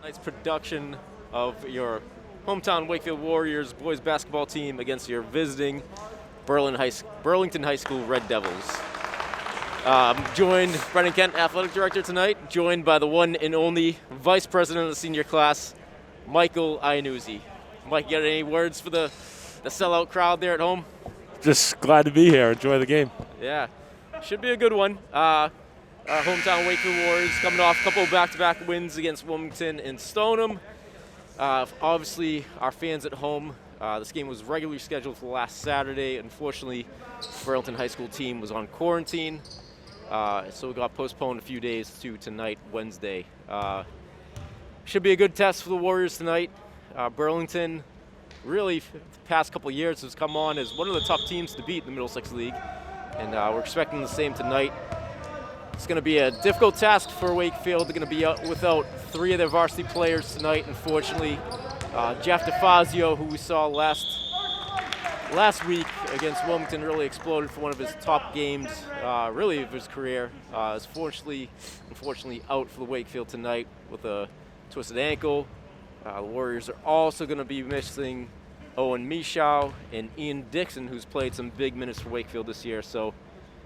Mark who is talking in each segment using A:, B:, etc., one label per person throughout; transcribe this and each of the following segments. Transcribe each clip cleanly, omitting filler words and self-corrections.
A: Tonight's production of your hometown Wakefield Warriors boys basketball team against your visiting Burlington High School Red Devils. Joined Brendan Kent, athletic director tonight, joined by the one and only vice president of the senior class, Michael Iannuzzi. Mike, you got any words for the sellout crowd there at home?
B: Just glad to be here. Enjoy the game.
A: Yeah, should be a good one. Our hometown Wakefield Warriors coming off a couple of back-to-back wins against Wilmington and Stoneham. Obviously, our fans at home, this game was regularly scheduled for last Saturday. Unfortunately, Burlington High School team was on quarantine, so it got postponed a few days to tonight, Wednesday. Should be a good test for the Warriors tonight. Burlington, really, the past couple of years has come on as one of the tough teams to beat in the Middlesex League, and we're expecting the same tonight. It's going to be a difficult task for Wakefield. They're going to be without three of their varsity players tonight, unfortunately. Jeff DeFazio, who we saw last week against Wilmington, really exploded for one of his top games, really of his career. Is unfortunately out for the Wakefield tonight with a twisted ankle. The Warriors are also going to be missing Owen Michow and Ian Dixon, who's played some big minutes for Wakefield this year. So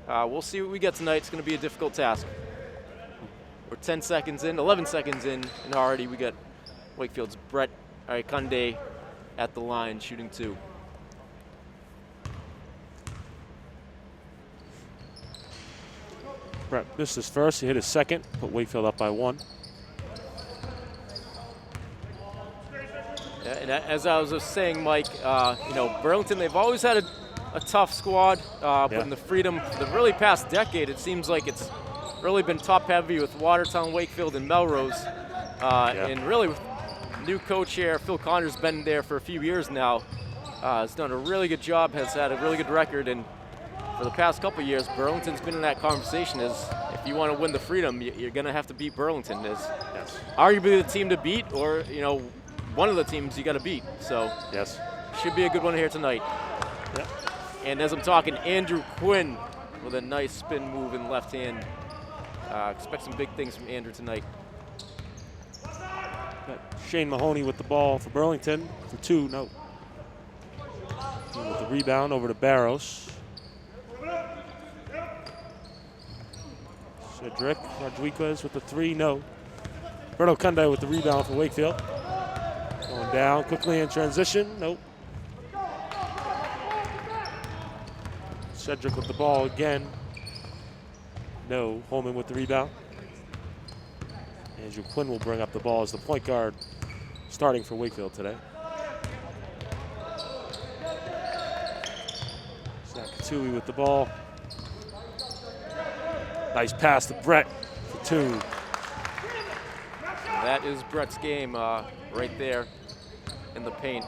A: we'll see what we get tonight. It's going to be a difficult task. We're 11 seconds in, and already we got Wakefield's Brett Ayakunde at the line shooting two.
B: Brett missed his first. He hit his second. Put Wakefield up by one.
A: And as I was just saying, Mike, Burlington, they've always had a tough squad, but in the really past decade, it seems like it's really been top-heavy with Watertown, Wakefield, and Melrose. And really, with new coach here, Phil Connor's been there for a few years now. Has done a really good job, has had a really good record, and for the past couple of years, Burlington's been in that conversation as if you want to win the Freedom, you're going to have to beat Burlington. As arguably the team to beat, or, one of the teams you got to beat. So should be a good one here tonight.
B: Yep.
A: And as I'm talking, Andrew Quinn with a nice spin move in left hand. Expect some big things from Andrew tonight.
B: Got Shane Mahoney with the ball for Burlington for two. No. With the rebound over to Barros. Cedric Rodriguez with the three. No. Berto Kunde with the rebound for Wakefield. Going down quickly in transition. Nope. Cedric with the ball again. No. Holman with the rebound. Andrew Quinn will bring up the ball as the point guard starting for Wakefield today. Zakatui with the ball. Nice pass to Brett for two.
A: That is Brett's game right there in the paint.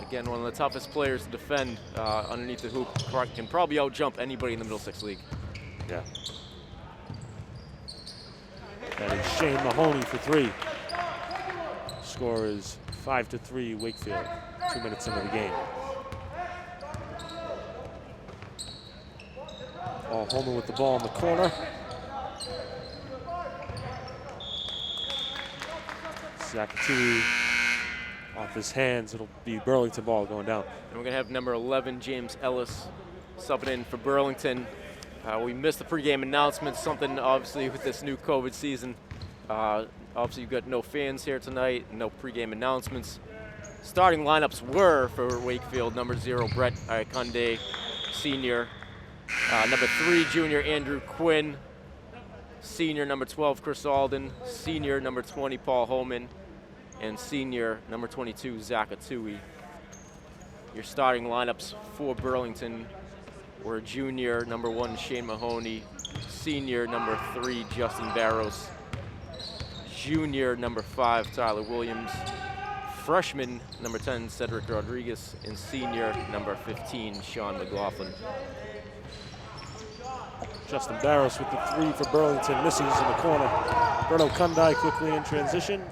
A: Again, one of the toughest players to defend underneath the hoop. Can probably out-jump anybody in the Middlesex League.
B: Yeah. That is Shane Mahoney for three. Score is 5-3 Wakefield. 2 minutes into the game. Holman with the ball in the corner. Zakatui off his hands. It'll be Burlington ball going down.
A: And we're going to have number 11, James Ellis, subbing in for Burlington. We missed the pregame announcement, something obviously with this new COVID season. Obviously, you've got no fans here tonight, no pregame announcements. Starting lineups were for Wakefield, number 0, Brett Ayakunde, senior. Number 3, junior Andrew Quinn. Senior, number 12, Chris Alden. Senior, number 20, Paul Holman. And senior, number 22, Zakatui. Your starting lineups for Burlington were junior, number 1, Shane Mahoney. Senior, number 3, Justin Barros. Junior, number 5, Tyler Williams. Freshman, number 10, Cedric Rodriguez. And senior, number 15, Sean McLaughlin.
B: Justin Barros with the three for Burlington, misses in the corner. Berto Kunde quickly in transition.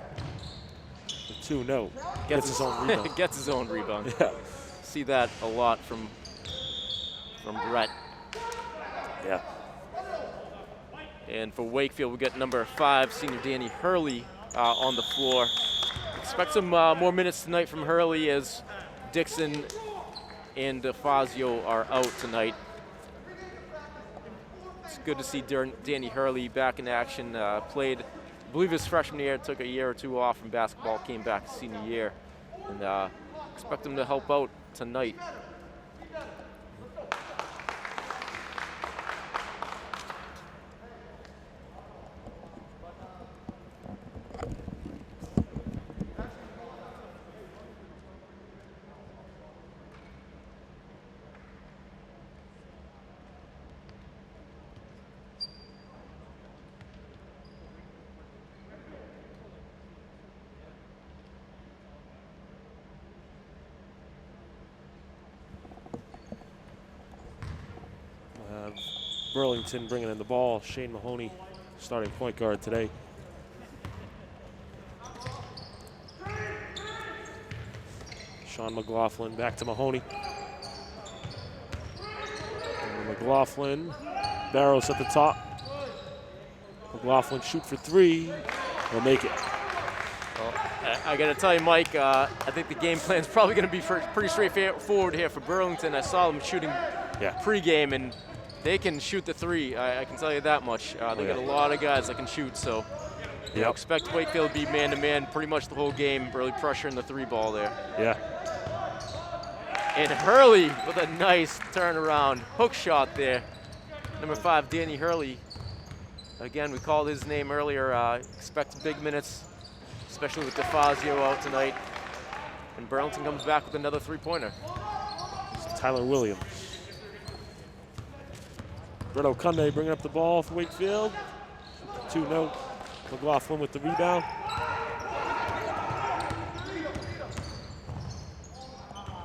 B: The two, no. Gets his own rebound.
A: Gets his own rebound.
B: Yeah.
A: See that a lot from Brett.
B: Yeah.
A: And for Wakefield, we got number 5, senior Danny Hurley on the floor. Expect some more minutes tonight from Hurley as Dixon and DeFazio are out tonight. It's good to see Danny Hurley back in action. Played, I believe his freshman year, took a year or two off from basketball, came back his senior year. And expect him to help out tonight.
B: Burlington bringing in the ball. Shane Mahoney, starting point guard today. Sean McLaughlin back to Mahoney. And McLaughlin, Barrows at the top. McLaughlin shoot for three. He'll make it.
A: Well, I got to tell you, Mike, I think the game plan is probably going to be pretty straightforward here for Burlington. I saw them shooting pregame, and they can shoot the three. I can tell you that much. They got a lot of guys that can shoot, so you know, expect Wakefield to be man-to-man pretty much the whole game, really pressuring the three ball there.
B: Yeah.
A: And Hurley with a nice turnaround hook shot there. Number 5, Danny Hurley. Again, we called his name earlier. Expect big minutes, especially with DeFazio out tonight. And Burlington comes back with another three-pointer.
B: It's Tyler Williams. Brett Okunde bringing up the ball for Wakefield. 2-0. McLaughlin with the rebound.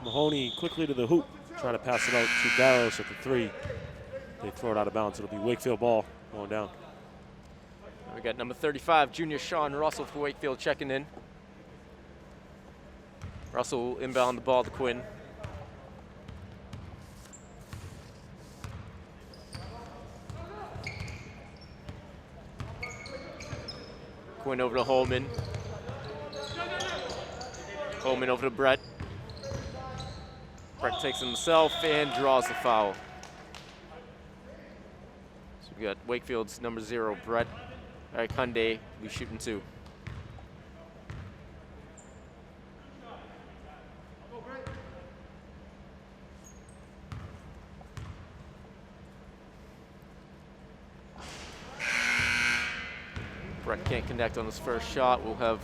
B: Mahoney quickly to the hoop, trying to pass it out to Barrows at the 3. They throw it out of bounds. It'll be Wakefield ball going down.
A: We got number 35, junior Sean Russell for Wakefield checking in. Russell will inbound the ball to Quinn. Quinn over to Holman. Holman over to Brett. Brett takes it himself and draws the foul. So we got Wakefield's number 0, Brett. Kunde, we shooting 2. Brett can't connect on his first shot. We'll have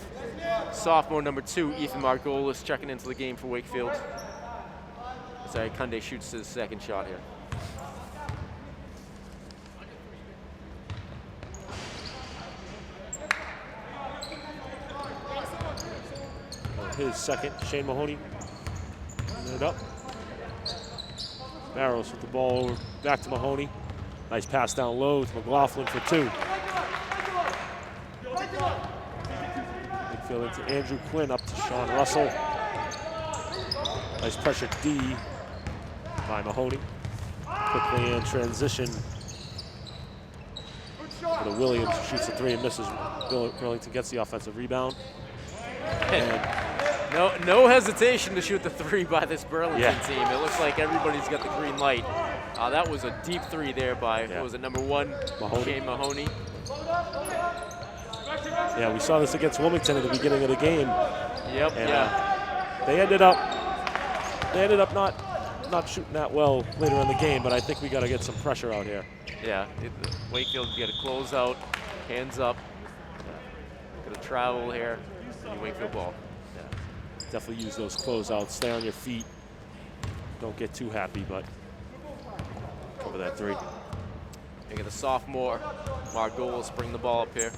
A: sophomore number 2, Ethan Margolis, checking into the game for Wakefield. Sorry, Kunde shoots his second shot here.
B: His second, Shane Mahoney. Putting it up. Barrows with the ball over, back to Mahoney. Nice pass down low to McLaughlin for 2. Wakefield into Andrew Quinn, up to Sean Russell. Nice pressure D by Mahoney. Quickly in transition. For the Williams, shoots a 3 and misses. Burlington gets the offensive rebound. And
A: no hesitation to shoot the 3 by this Burlington team. It looks like everybody's got the green light. That was a deep 3 there by, what was it, number 1, Mahoney. Shane Mahoney.
B: Yeah, we saw this against Wilmington at the beginning of the game.
A: Yep,
B: and, they ended up not shooting that well later in the game, but I think we got to get some pressure out here.
A: Yeah, Wakefield get a closeout, hands up. Got to travel here, and Wakefield ball.
B: Definitely use those closeouts. Stay on your feet. Don't get too happy, but cover that 3.
A: You get the sophomore, Margolis, bring the ball up here.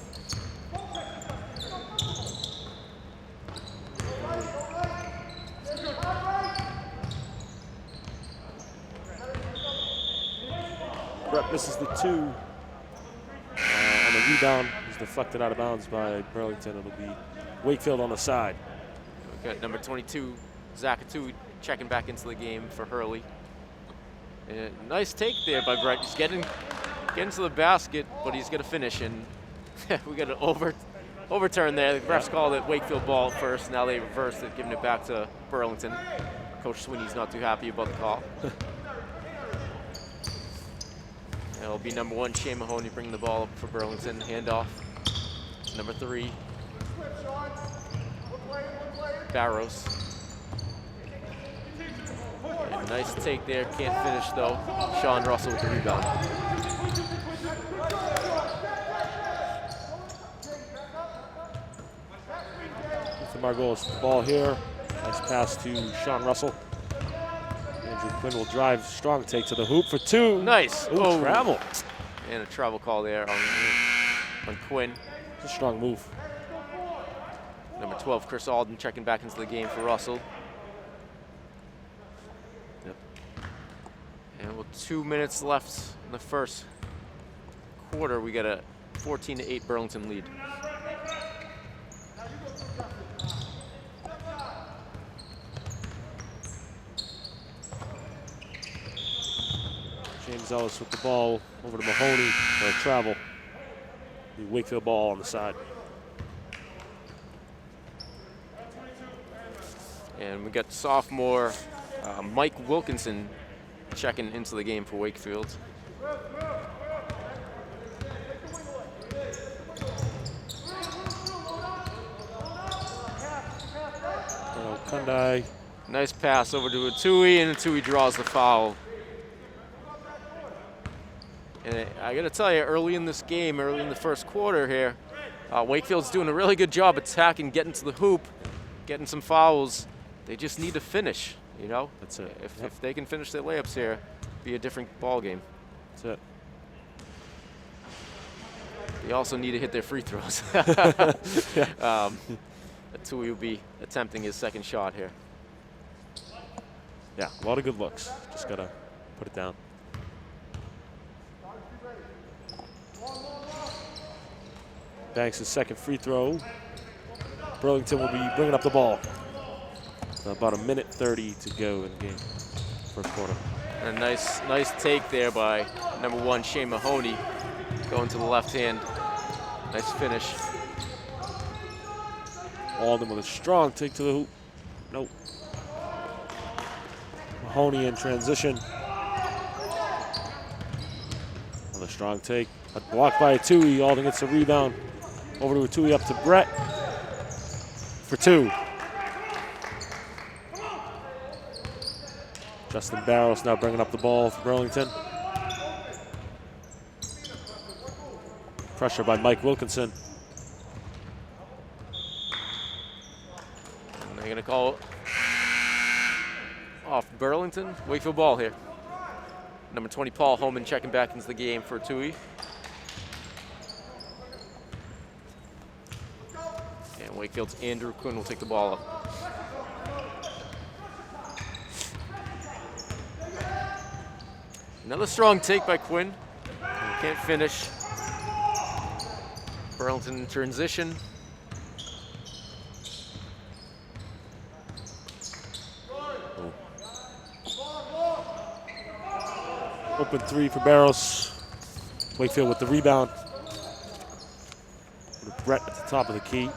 B: Brett misses the 2. On the rebound, he's deflected out of bounds by Burlington. It'll be Wakefield on the side.
A: We got number 22, Zakatu, checking back into the game for Hurley. And nice take there by Brett. He's getting to the basket, but he's going to finish. And we got an overturned there. The refs called it Wakefield ball at first. Now they reversed it, giving it back to Burlington. Coach Sweeney's not too happy about the call. It'll be number 1, Shea Mahoney, bringing the ball up for Burlington. Handoff. Number 3, Barrows. And nice take there. Can't finish though. Sean Russell with the rebound.
B: Margolis with the ball here. Nice pass to Sean Russell. Andrew Quinn will drive, strong take to the hoop for 2.
A: Nice.
B: Ooh, travel.
A: And a travel call there on Quinn.
B: It's a strong move.
A: Number 12, Chris Alden, checking back into the game for Russell.
B: Yep.
A: And with 2 minutes left in the first quarter, we got a 14-8 Burlington lead.
B: James Ellis with the ball over to Mahoney for a travel. The Wakefield ball on the side.
A: And we got sophomore Mike Wilkinson checking into the game for Wakefield.
B: Kundai.
A: Nice pass over to Atui, and Atui draws the foul. And I got to tell you, early in this game, early in the first quarter here, Wakefield's doing a really good job attacking, getting to the hoop, getting some fouls. They just need to finish, you know?
B: That's it.
A: If they can finish their layups here, be a different ball game.
B: That's it.
A: They also need to hit their free throws. Atui will be attempting his second shot here.
B: Yeah, a lot of good looks. Just got to put it down. Banks' second free throw. Burlington will be bringing up the ball. About 1:30 to go in the game, first quarter.
A: And a nice take there by number 1, Shea Mahoney, going to the left hand. Nice finish.
B: Alden with a strong take to the hoop. Nope. Mahoney in transition. Another strong take. A block by Atui. Alden gets a rebound. Over to Atui, up to Brett for 2. Justin Barrows now bringing up the ball for Burlington. Pressure by Mike Wilkinson.
A: And they're going to call off Burlington. Wakefield ball here. Number 20, Paul Holman, checking back into the game for Atui. And Wakefield's Andrew Quinn will take the ball up. Another strong take by Quinn. Can't finish. Burlington in transition.
B: Open 3 for Barrows. Wakefield with the rebound. With Brett at the top of the key.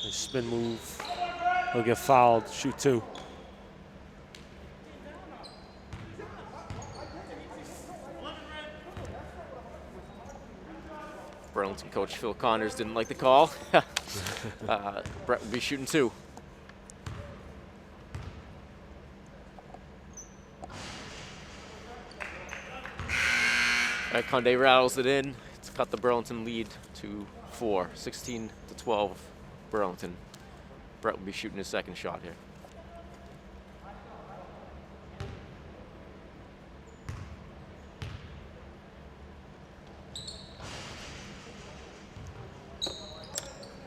B: Nice spin move. He'll get fouled. Shoot 2.
A: Burlington coach Phil Connors didn't like the call. Brett will be shooting 2. Conde rattles it in. It's cut the Burlington lead to 4, 16-12 Burlington. Brett will be shooting his second shot here.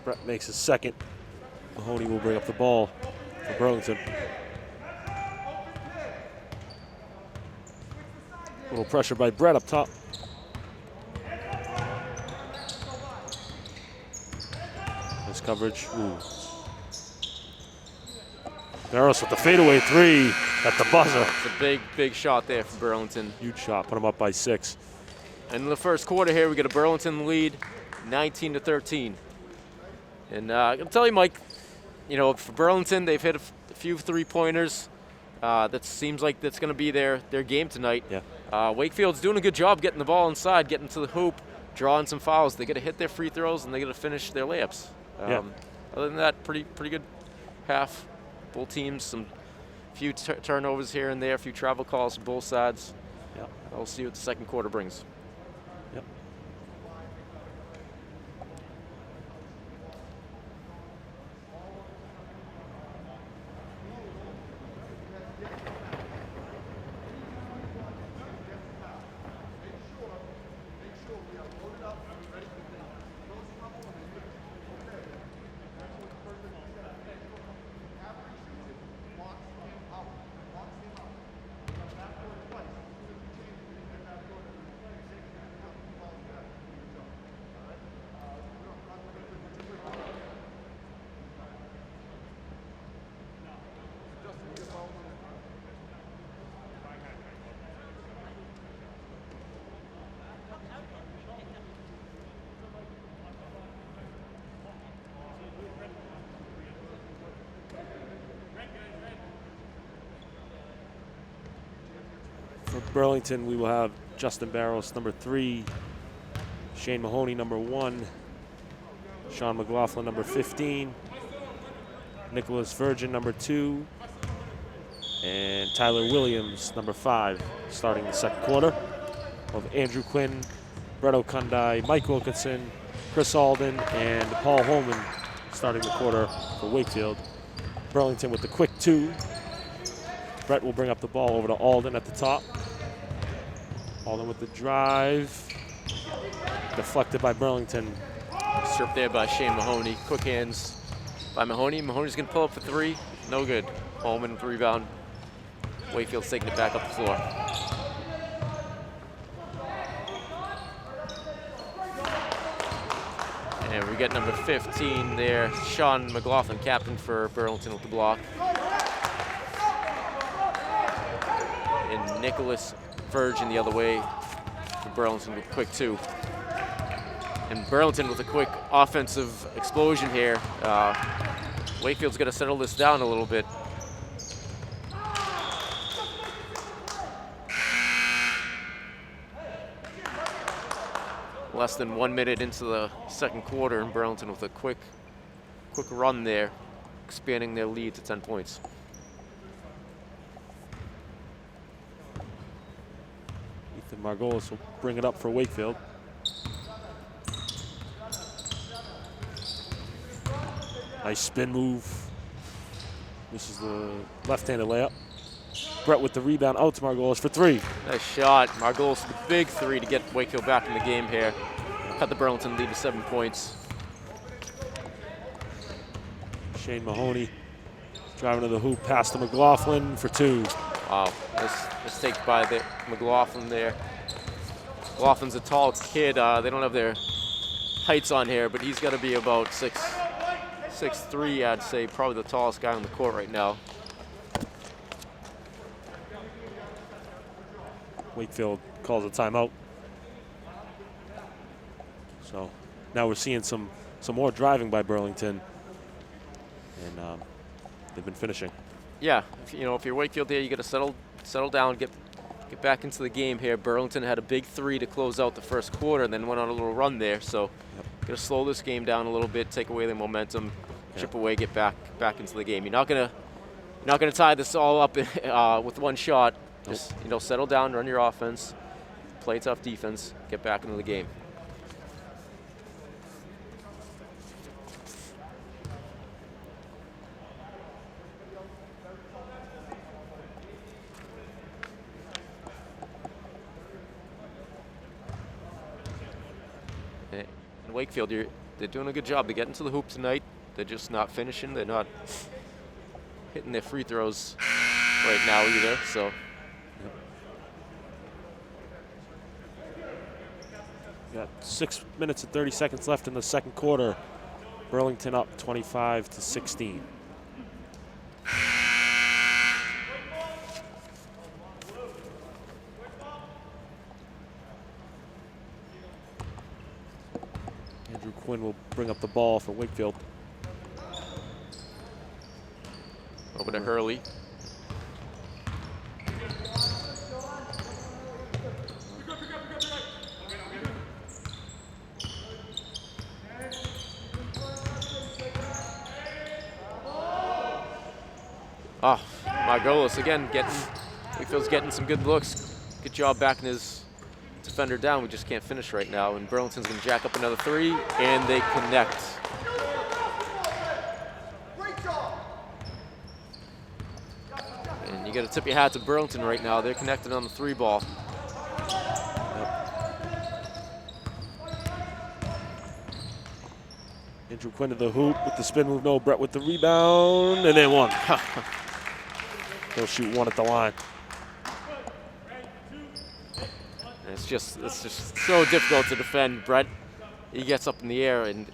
B: Brett makes his second. Mahoney will bring up the ball for Burlington. A little pressure by Brett up top. Nice coverage. Ooh. Barrows with the fadeaway 3 at the buzzer.
A: It's a big shot there for Burlington.
B: Huge shot. Put him up by 6.
A: in the first quarter here, we get a Burlington lead, 19-13. And I can tell you, Mike, you know, for Burlington, they've hit a few three-pointers. That seems like that's going to be their game tonight.
B: Yeah.
A: Wakefield's doing a good job getting the ball inside, getting to the hoop, drawing some fouls. They got to hit their free throws, and they got to finish their layups.
B: Yeah.
A: Other than that, pretty good half. Both teams, some few turnovers here and there, a few travel calls from both sides.
B: Yeah.
A: We'll see what the second quarter brings.
B: Yep. For Burlington, we will have Justin Barros, number 3, Shane Mahoney, number 1, Sean McLaughlin, number 15, Nicholas Virgin, number 2, and Tyler Williams, number 5, starting the second quarter. Of Andrew Quinn, Brett Okundai, Mike Wilkinson, Chris Alden, and Paul Holman starting the quarter for Wakefield. Burlington with the quick 2. Brett will bring up the ball over to Alden at the top. Alden with the drive. Deflected by Burlington.
A: Stripped there by Shane Mahoney. Quick hands by Mahoney. Mahoney's going to pull up for 3. No good. Holman with the rebound. Wakefield's taking it back up the floor. And we get number 15 there, Sean McLaughlin, captain for Burlington with the block. And Nicholas Virgin the other way for Burlington with a quick 2. And Burlington with a quick offensive explosion here. Wakefield's got to settle this down a little bit. Less than 1 minute into the second quarter, and Burlington with a quick run there, expanding their lead to 10 points.
B: Ethan Margolis will bring it up for Wakefield. Nice spin move. This is the left-handed layup. Brett with the rebound out to Margolis for 3.
A: Nice shot. Margolis with a big 3 to get Wakefield back in the game here. Cut the Burlington lead to 7 points.
B: Shane Mahoney driving to the hoop, pass to McLaughlin for 2.
A: Wow, nice mistake by the McLaughlin there. McLaughlin's a tall kid. They don't have their heights on here, but he's got to be about 6'3", I'd say, probably the tallest guy on the court right now.
B: Wakefield calls a timeout. So now we're seeing some more driving by Burlington, and they've been finishing.
A: Yeah, if you're Wakefield here, you got to settle down, get back into the game here. Burlington had a big 3 to close out the first quarter, and then went on a little run there. So got to slow this game down a little bit, take away the momentum, chip away, get back into the game. You're not gonna tie this all up with one shot. Just settle down, run your offense, play tough defense, get back into the game. And Wakefield, they're doing a good job. They're getting to the hoop tonight. They're just not finishing. They're not hitting their free throws right now either. So.
B: Got 6 minutes and 30 seconds left in the second quarter. Burlington up 25-16. Quinn will bring up the ball for Wakefield.
A: Over to Hurley. Oh, Margolis again Wakefield's getting some good looks. Good job backing his defender down. We just can't finish right now. And Burlington's going to jack up another three, and they connect. And you got to tip your hat to Burlington right now. They're connected on the three ball.
B: Andrew Quinn to the hoop with the spin move. No, Brett with the rebound, and then one. He'll shoot one at the line.
A: And it's just so difficult to defend. Brett, he gets up in the air and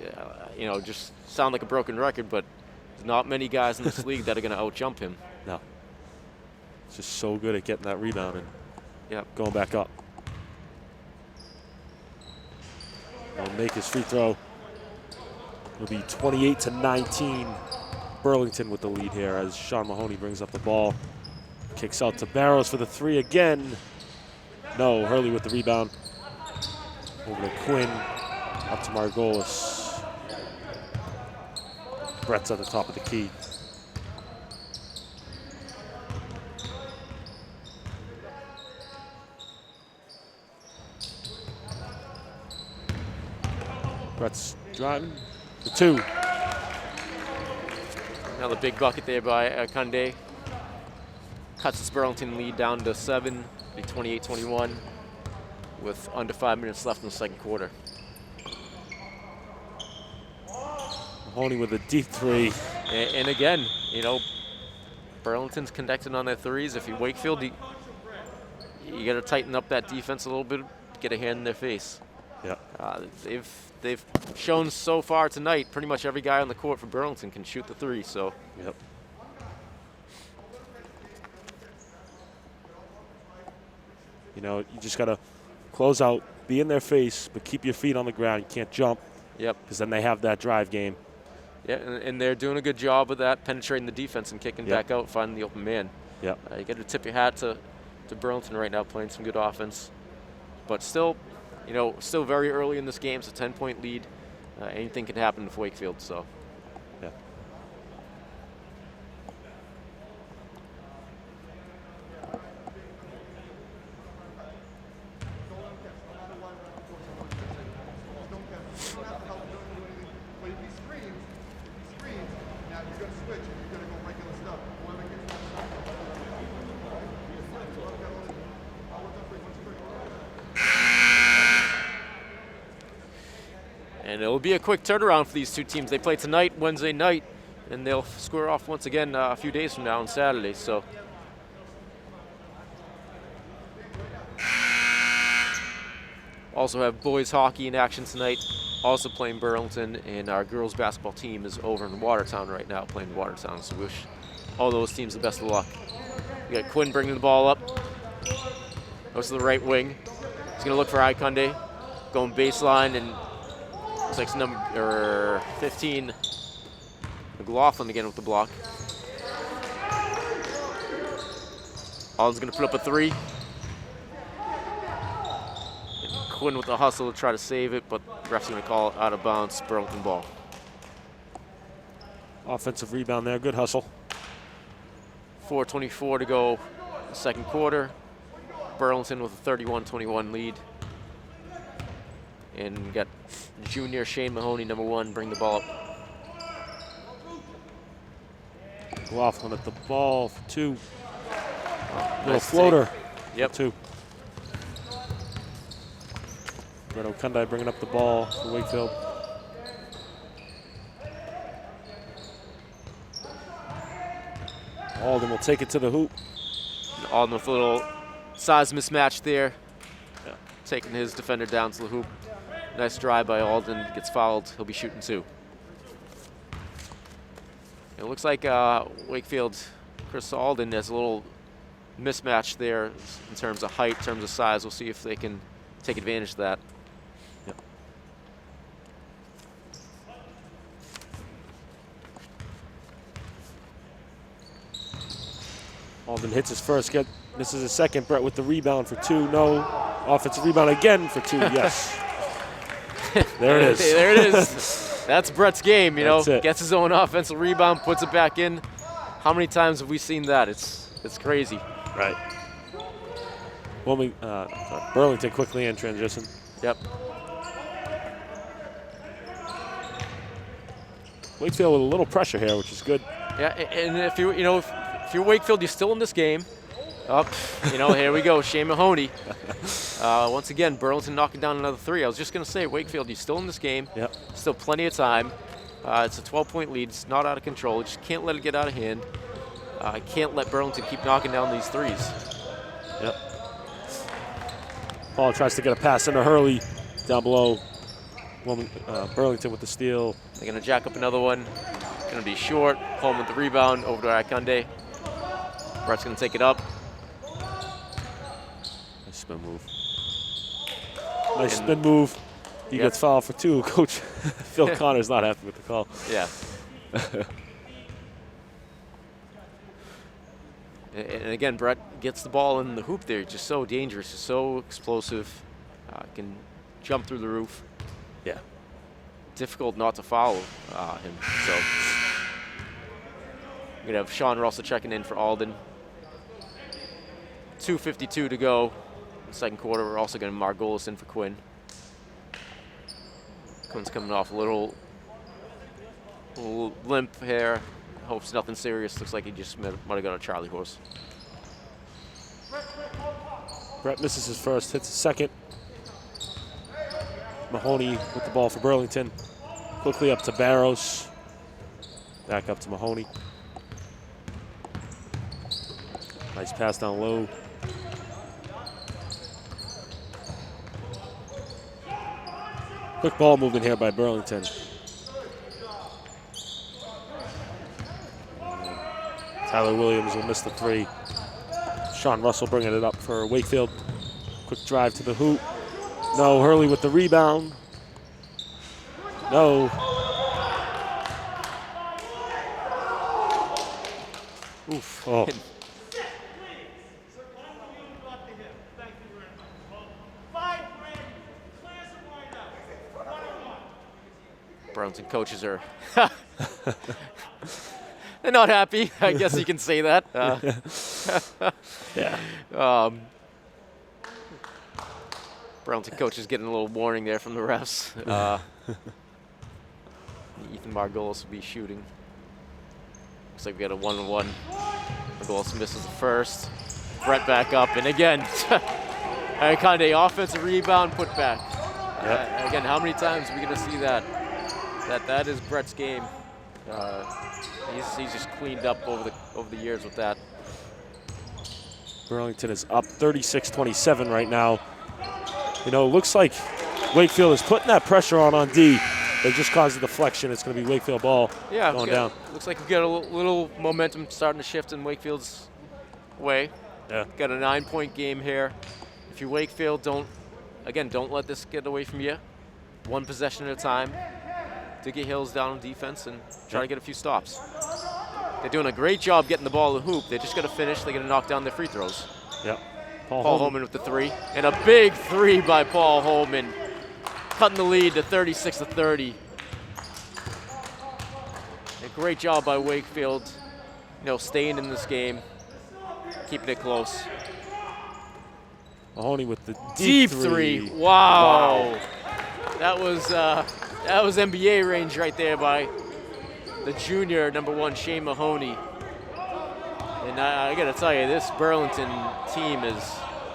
A: just sound like a broken record, but there's not many guys in this league that are going to outjump him.
B: No. It's just so good at getting that rebound and going back up. He'll make his free throw. It'll be 28-19. Burlington with the lead here as Sean Mahoney brings up the ball. Kicks out to Barrows for the three again. No, Hurley with the rebound. Over to Quinn, up to Margolis. Brett's at the top of the key. Brett's driving. The two.
A: Another big bucket there by Kunde. Cuts his Burlington lead down to 7, 28-21, with under 5 minutes left in the second quarter.
B: Mahoney with a deep three.
A: And again, Burlington's connected on their threes. If you Wakefield, you got to tighten up that defense a little bit, get a hand in their face.
B: Yeah.
A: They've shown so far tonight, pretty much every guy on the court for Burlington can shoot the three. So.
B: Yep. You just got to close out, be in their face, but keep your feet on the ground. You can't jump.
A: Yep.
B: Because then they have that drive game.
A: Yeah, and they're doing a good job of that, penetrating the defense and kicking back out, finding the open man.
B: Yep.
A: You got to tip your hat to Burlington right now, playing some good offense. But still, still very early in this game. It's a 10-point lead. Anything can happen with Wakefield. So.
B: Yeah.
A: And it'll be a quick turnaround for these two teams. They play tonight, Wednesday night, and they'll square off once again a few days from now on Saturday. So. Also have boys hockey in action tonight, also playing Burlington, and our girls basketball team is over in Watertown right now playing Watertown. So wish all those teams the best of luck. We got Quinn bringing the ball up. Goes to the right wing. He's going to look for Ikunde, going baseline, and looks like number 15, McLaughlin again with the block. Alden's going to put up a three. And Quinn with the hustle to try to save it, but the ref's going to call it out of bounds, Burlington ball.
B: Offensive rebound there, good hustle.
A: 4:24 to go second quarter. Burlington with a 31-21 lead. And we got junior Shane Mahoney, number 1, bring the ball up.
B: McLaughlin at the ball for two. Little
A: Nice
B: floater.
A: take. Yep.
B: Two. Brett Okundai bringing up the ball for Wakefield. Alden will take it to the hoop.
A: Alden with a little size mismatch there. Taking his defender down to the hoop. Nice drive by Alden, gets fouled, he'll be shooting two. It looks like Wakefield, Chris Alden has a little mismatch there in terms of height, in terms of size. We'll see if they can take advantage of that.
B: Yep. Alden hits his first, misses his second. Brett with the rebound for 2. No. Offensive rebound again for 2. Yes. There it is.
A: There it is. That's Brett's game, you know.
B: That's it.
A: Gets his own offensive rebound, puts it back in. How many times have we seen that? It's crazy.
B: Right. Burlington quickly in transition.
A: Yep.
B: Wakefield with a little pressure here, which is good.
A: Yeah, and if you're Wakefield, you're still in this game. Here we go, Shane Mahoney. Once again, Burlington knocking down another 3. I was just going to say, Wakefield, you're still in this game.
B: Yep.
A: Still plenty of time. It's a 12-point lead. It's not out of control. You just can't let it get out of hand. Can't let Burlington keep knocking down these 3s.
B: Yep. Paul tries to get a pass into Hurley down below. Burlington with the steal.
A: They're going to jack up another one. Going to be short. Home with the rebound over to Akande. Brett's going to take it up.
B: Nice spin move. Nice spin move. He gets fouled for 2. Coach Phil Connor's not happy with the call.
A: Yeah. And again, Brett gets the ball in the hoop there. Just so dangerous, just so explosive. Can jump through the roof.
B: Yeah.
A: Difficult not to follow him. So we're gonna have Sean Russell checking in for Alden. 2:52 to go in the second quarter. We're also gonna have Margolis in for Quinn. Quinn's coming off a little limp here. Hopes nothing serious. Looks like he just might have got a Charlie horse.
B: Brett misses his first, hits his second. Mahoney with the ball for Burlington. Quickly up to Barrows. Back up to Mahoney. Nice pass down low. Quick ball movement here by Burlington. Tyler Williams will miss the 3. Sean Russell bringing it up for Wakefield. Quick drive to the hoop. No, Hurley with the rebound. No. Oof. Oh.
A: Burlington coaches are they're not happy. I guess you can say that.
B: Yeah.
A: Burlington coach is getting a little warning there from the refs. Ethan Margolis will be shooting. Looks like we got a 1-on-1. Margolis misses the first. Brett back up, and again, Akande offensive rebound, put back.
B: Yep.
A: Again, how many times are we going to see that? That is Brett's game. He's just cleaned up over the years with that.
B: Burlington is up 36-27 right now. You know, it looks like Wakefield is putting that pressure on D. They just caused a deflection. It's going to be Wakefield ball going down.
A: Looks like we've got a little momentum starting to shift in Wakefield's way.
B: Yeah.
A: Got a 9-point game here. If you're Wakefield, don't let this get away from you. One possession at a time. To get Hills down on defense and try to get a few stops. They're doing a great job getting the ball in the hoop. They just got to finish. They're going to knock down their free throws.
B: Yep.
A: Paul Holman with the 3. And a big 3 by Paul Holman. Cutting the lead to 36-30. A great job by Wakefield, staying in this game, keeping it close.
B: Mahoney with the
A: deep 3. Wow. That was NBA range right there by the junior, number 1, Shane Mahoney. And I got to tell you, this Burlington team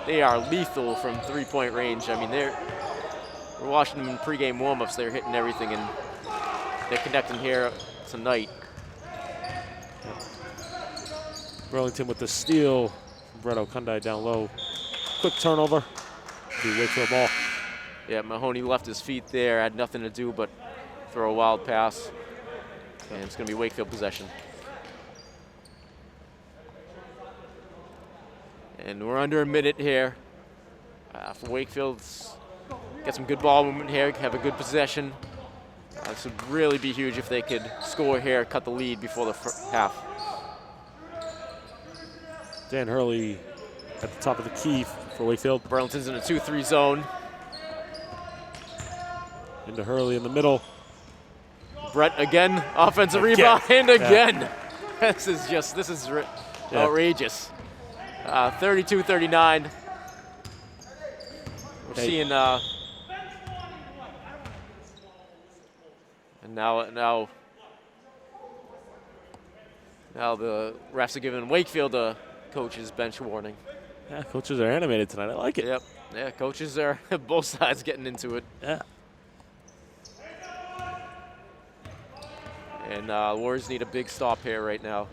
A: they are lethal from 3-point range. I mean, we're watching them in pregame warm-ups. They're hitting everything, and they're connecting here tonight.
B: Burlington with the steal. Brett Okundai down low. Quick turnover. Wait for a ball.
A: Yeah, Mahoney left his feet there, had nothing to do but throw a wild pass. And it's going to be Wakefield possession. And we're under a minute here. For Wakefield, get some good ball movement here, have a good possession. This would really be huge if they could score here, cut the lead before the half.
B: Dan Hurley at the top of the key for Wakefield.
A: Burlington's in a 2-3 zone.
B: Into Hurley in the middle.
A: Brett again, offensive rebound, and again. This is outrageous. 32-39. We're seeing, and now the refs are giving Wakefield a coach's bench warning.
B: Yeah, coaches are animated tonight. I like it.
A: Yep. Yeah, coaches are both sides getting into it.
B: Yeah.
A: And Warriors need a big stop here right now.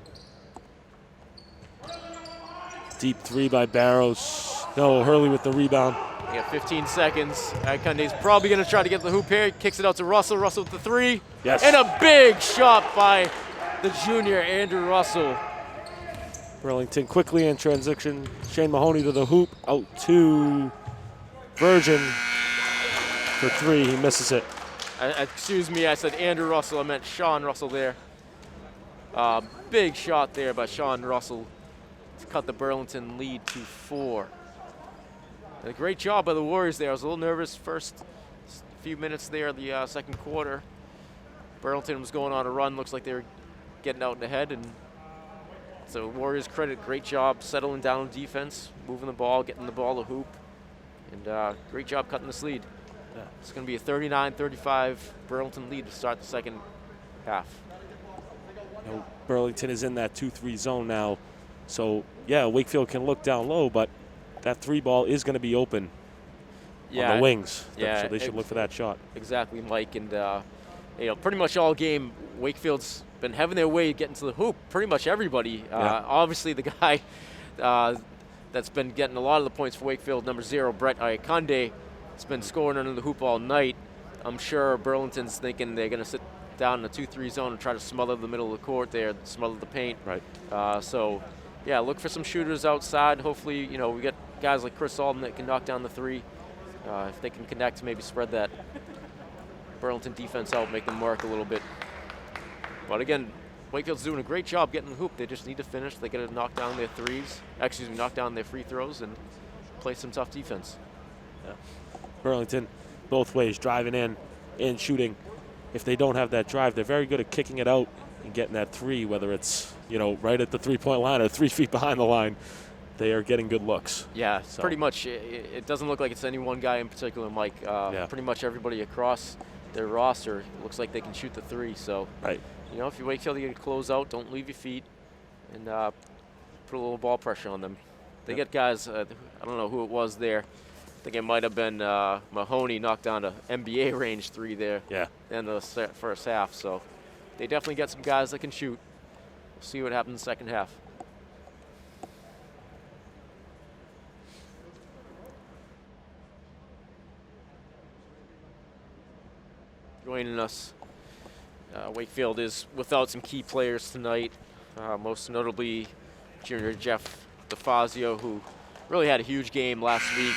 B: Deep three by Barrows. No, Hurley with the rebound.
A: We got 15 seconds. Akunde's probably going to try to get the hoop here. Kicks it out to Russell. Russell with the three.
B: Yes.
A: And a big shot by the junior, Andrew Russell.
B: Burlington quickly in transition. Shane Mahoney to the hoop. Out to Virgin for three. He misses it.
A: Excuse me, I said Andrew Russell. I meant Sean Russell there. Big shot there by Sean Russell to cut the Burlington lead to 4. A great job by the Warriors there. I was a little nervous first few minutes there, the second quarter. Burlington was going on a run. Looks like they were getting out ahead, and so Warriors credit, great job settling down on defense, moving the ball, getting the ball to hoop, and great job cutting this lead. Yeah. It's going to be a 39-35 Burlington lead to start the second half.
B: You know, Burlington is in that 2-3 zone now, so yeah, Wakefield can look down low, but that three ball is going to be open on the wings.
A: Yeah,
B: so they should look for that shot.
A: Exactly, Mike, and pretty much all game, Wakefield's been having their way getting to the hoop. Pretty much everybody. Obviously, the guy that's been getting a lot of the points for Wakefield, number 0, Brett Akunde, has been scoring under the hoop all night. I'm sure Burlington's thinking they're going to sit down in a 2-3 zone and try to smother the middle of the court there, smother the paint.
B: Right.
A: So, yeah, look for some shooters outside. Hopefully, we get guys like Chris Alden that can knock down the 3. If they can connect, maybe spread that Burlington defense out, make them work a little bit. But again, Wakefield's doing a great job getting the hoop. They just need to finish. They got to knock down their knock down their free throws and play some tough defense.
B: Yeah. Burlington, both ways, driving in and shooting. If they don't have that drive, they're very good at kicking it out and getting that 3, whether it's, right at the 3-point line or 3 feet behind the line. They are getting good looks.
A: Yeah, so. Pretty much. It doesn't look like it's any one guy in particular, Mike. Pretty much everybody across their roster looks like they can shoot the 3. So,
B: right.
A: If you Wakefield, you get to close out, don't leave your feet, and put a little ball pressure on them. They get guys, I don't know who it was there. I think it might have been Mahoney knocked down to NBA range 3 there in the first half. So they definitely get some guys that can shoot. We'll see what happens in the second half. Joining us, Wakefield is without some key players tonight, most notably junior Jeff DeFazio, who really had a huge game last week.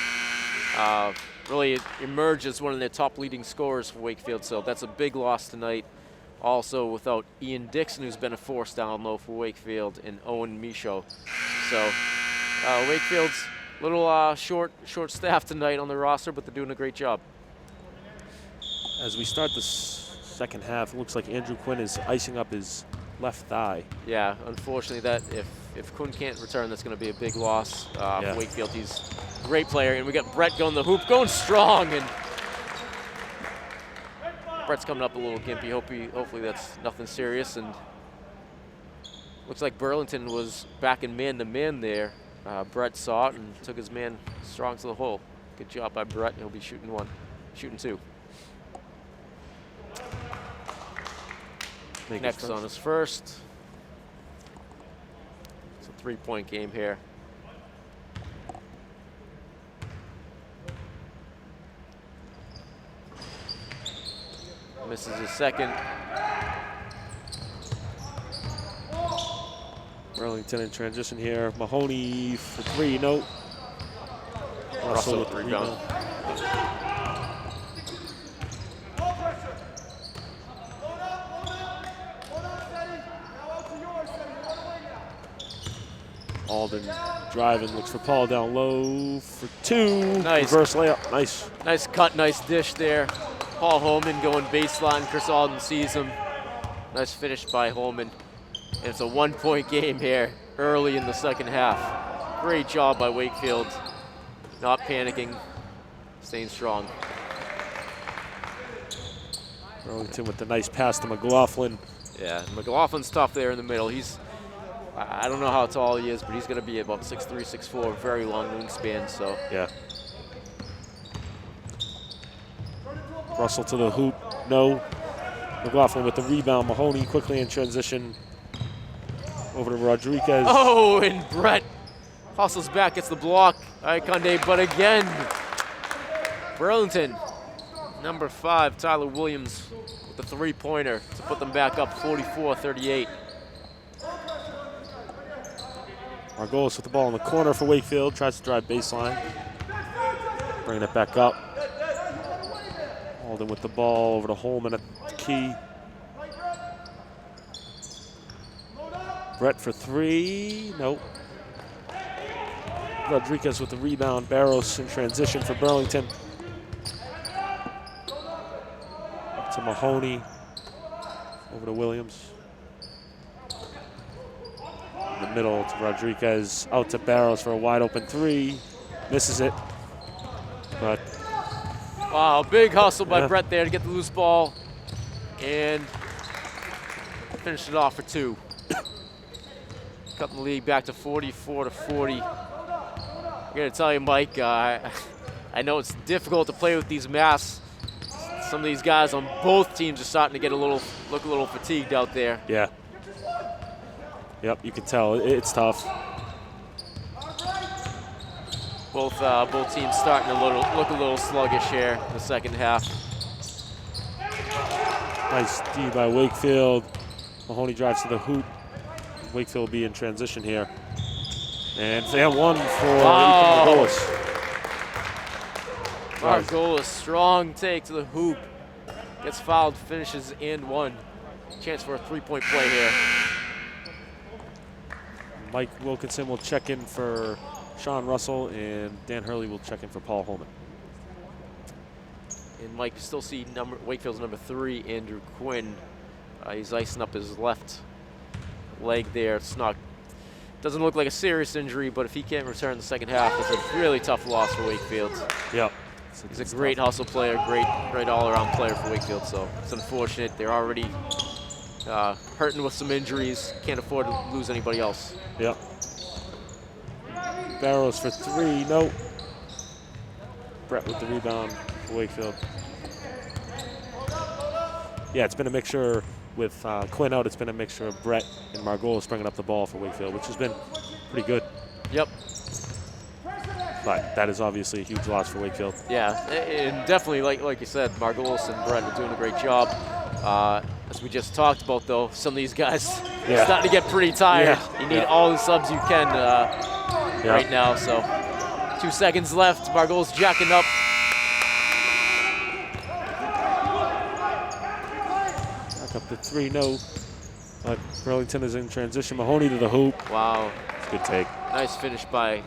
A: Really emerged as one of their top leading scorers for Wakefield, so that's a big loss tonight. Also without Ian Dixon, who's been a force down low for Wakefield, and Owen Michaud. So Wakefield's a little short staffed tonight on the roster, but they're doing a great job.
B: As we start the second half, it looks like Andrew Quinn is icing up his left thigh.
A: Yeah, unfortunately, that if Quinn can't return, that's going to be a big loss for Wakefield. He's a great player, and we got Brett going the hoop, going strong, and Brett's coming up a little gimpy. Hopefully that's nothing serious, and looks like Burlington was back in man-to-man there. Brett saw it and took his man strong to the hole. Good job by Brett. He'll be shooting 2. Next on his first. It's a 3-point game here. Misses his second.
B: Burlington in transition here. Mahoney for 3, no.
A: Russell with the rebound.
B: Alden driving, looks for Paul down low for 2.
A: Nice.
B: Reverse layup, nice.
A: Nice cut, nice dish there. Paul Holman going baseline. Chris Alden sees him. Nice finish by Holman. And it's a 1-point game here early in the second half. Great job by Wakefield. Not panicking, staying strong.
B: Burlington with the nice pass to McLaughlin.
A: Yeah, McLaughlin's tough there in the middle. I don't know how tall he is, but he's going to be about 6'3", 6'4", very long wingspan, so.
B: Yeah. Russell to the hoop, no. McLaughlin with the rebound. Mahoney quickly in transition over to Rodriguez.
A: Oh, and Brett hustles back, gets the block. Iconde, but again, Burlington, number 5, Tyler Williams with the three-pointer to put them back up 44-38.
B: Margolis with the ball in the corner for Wakefield, tries to drive baseline. Bringing it back up. Alden with the ball over to Holman at the key. Brett for 3, nope. Rodriguez with the rebound. Barros in transition for Burlington. Up to Mahoney. Over to Williams. In the middle to Rodriguez. Out to Barros for a wide open 3. Misses it. But
A: wow, big hustle by Brett there to get the loose ball and finish it off for 2. Cut the lead back to 44-40. I gotta tell you, Mike, I know it's difficult to play with these masks. Some of these guys on both teams are starting to get look a little fatigued out there.
B: Yeah. Yep, you can tell it's tough.
A: Both teams starting to look a little sluggish here in the second half.
B: Nice D by Wakefield. Mahoney drives to the hoop. Wakefield will be in transition here. And they have 1 for Margolis.
A: Margolis, strong take to the hoop. Gets fouled, finishes and 1. Chance for a 3-point play here.
B: Mike Wilkinson will check in for Sean Russell, and Dan Hurley will check in for Paul Holman.
A: And Mike, you still see Wakefield's number 3, Andrew Quinn. He's icing up his left leg there. It's not, doesn't look like a serious injury, but if he can't return in the second half, it's a really tough loss for Wakefield.
B: Yep.
A: He's a great hustle player, great all-around player for Wakefield, so it's unfortunate. They're already hurting with some injuries. Can't afford to lose anybody else.
B: Yep. Barrows for 3, no. Brett with the rebound for Wakefield. Yeah, it's been a mixture with Quinn out. It's been a mixture of Brett and Margolis bringing up the ball for Wakefield, which has been pretty good.
A: Yep.
B: But that is obviously a huge loss for Wakefield.
A: Yeah, and definitely, like you said, Margolis and Brett are doing a great job. As we just talked about, though, some of these guys are starting to get pretty tired. You need all the subs you can right now. So 2 seconds left. Margolis jacking up.
B: Back up to 3, no. But Burlington is in transition. Mahoney to the hoop.
A: Wow.
B: It's a good take.
A: Nice finish by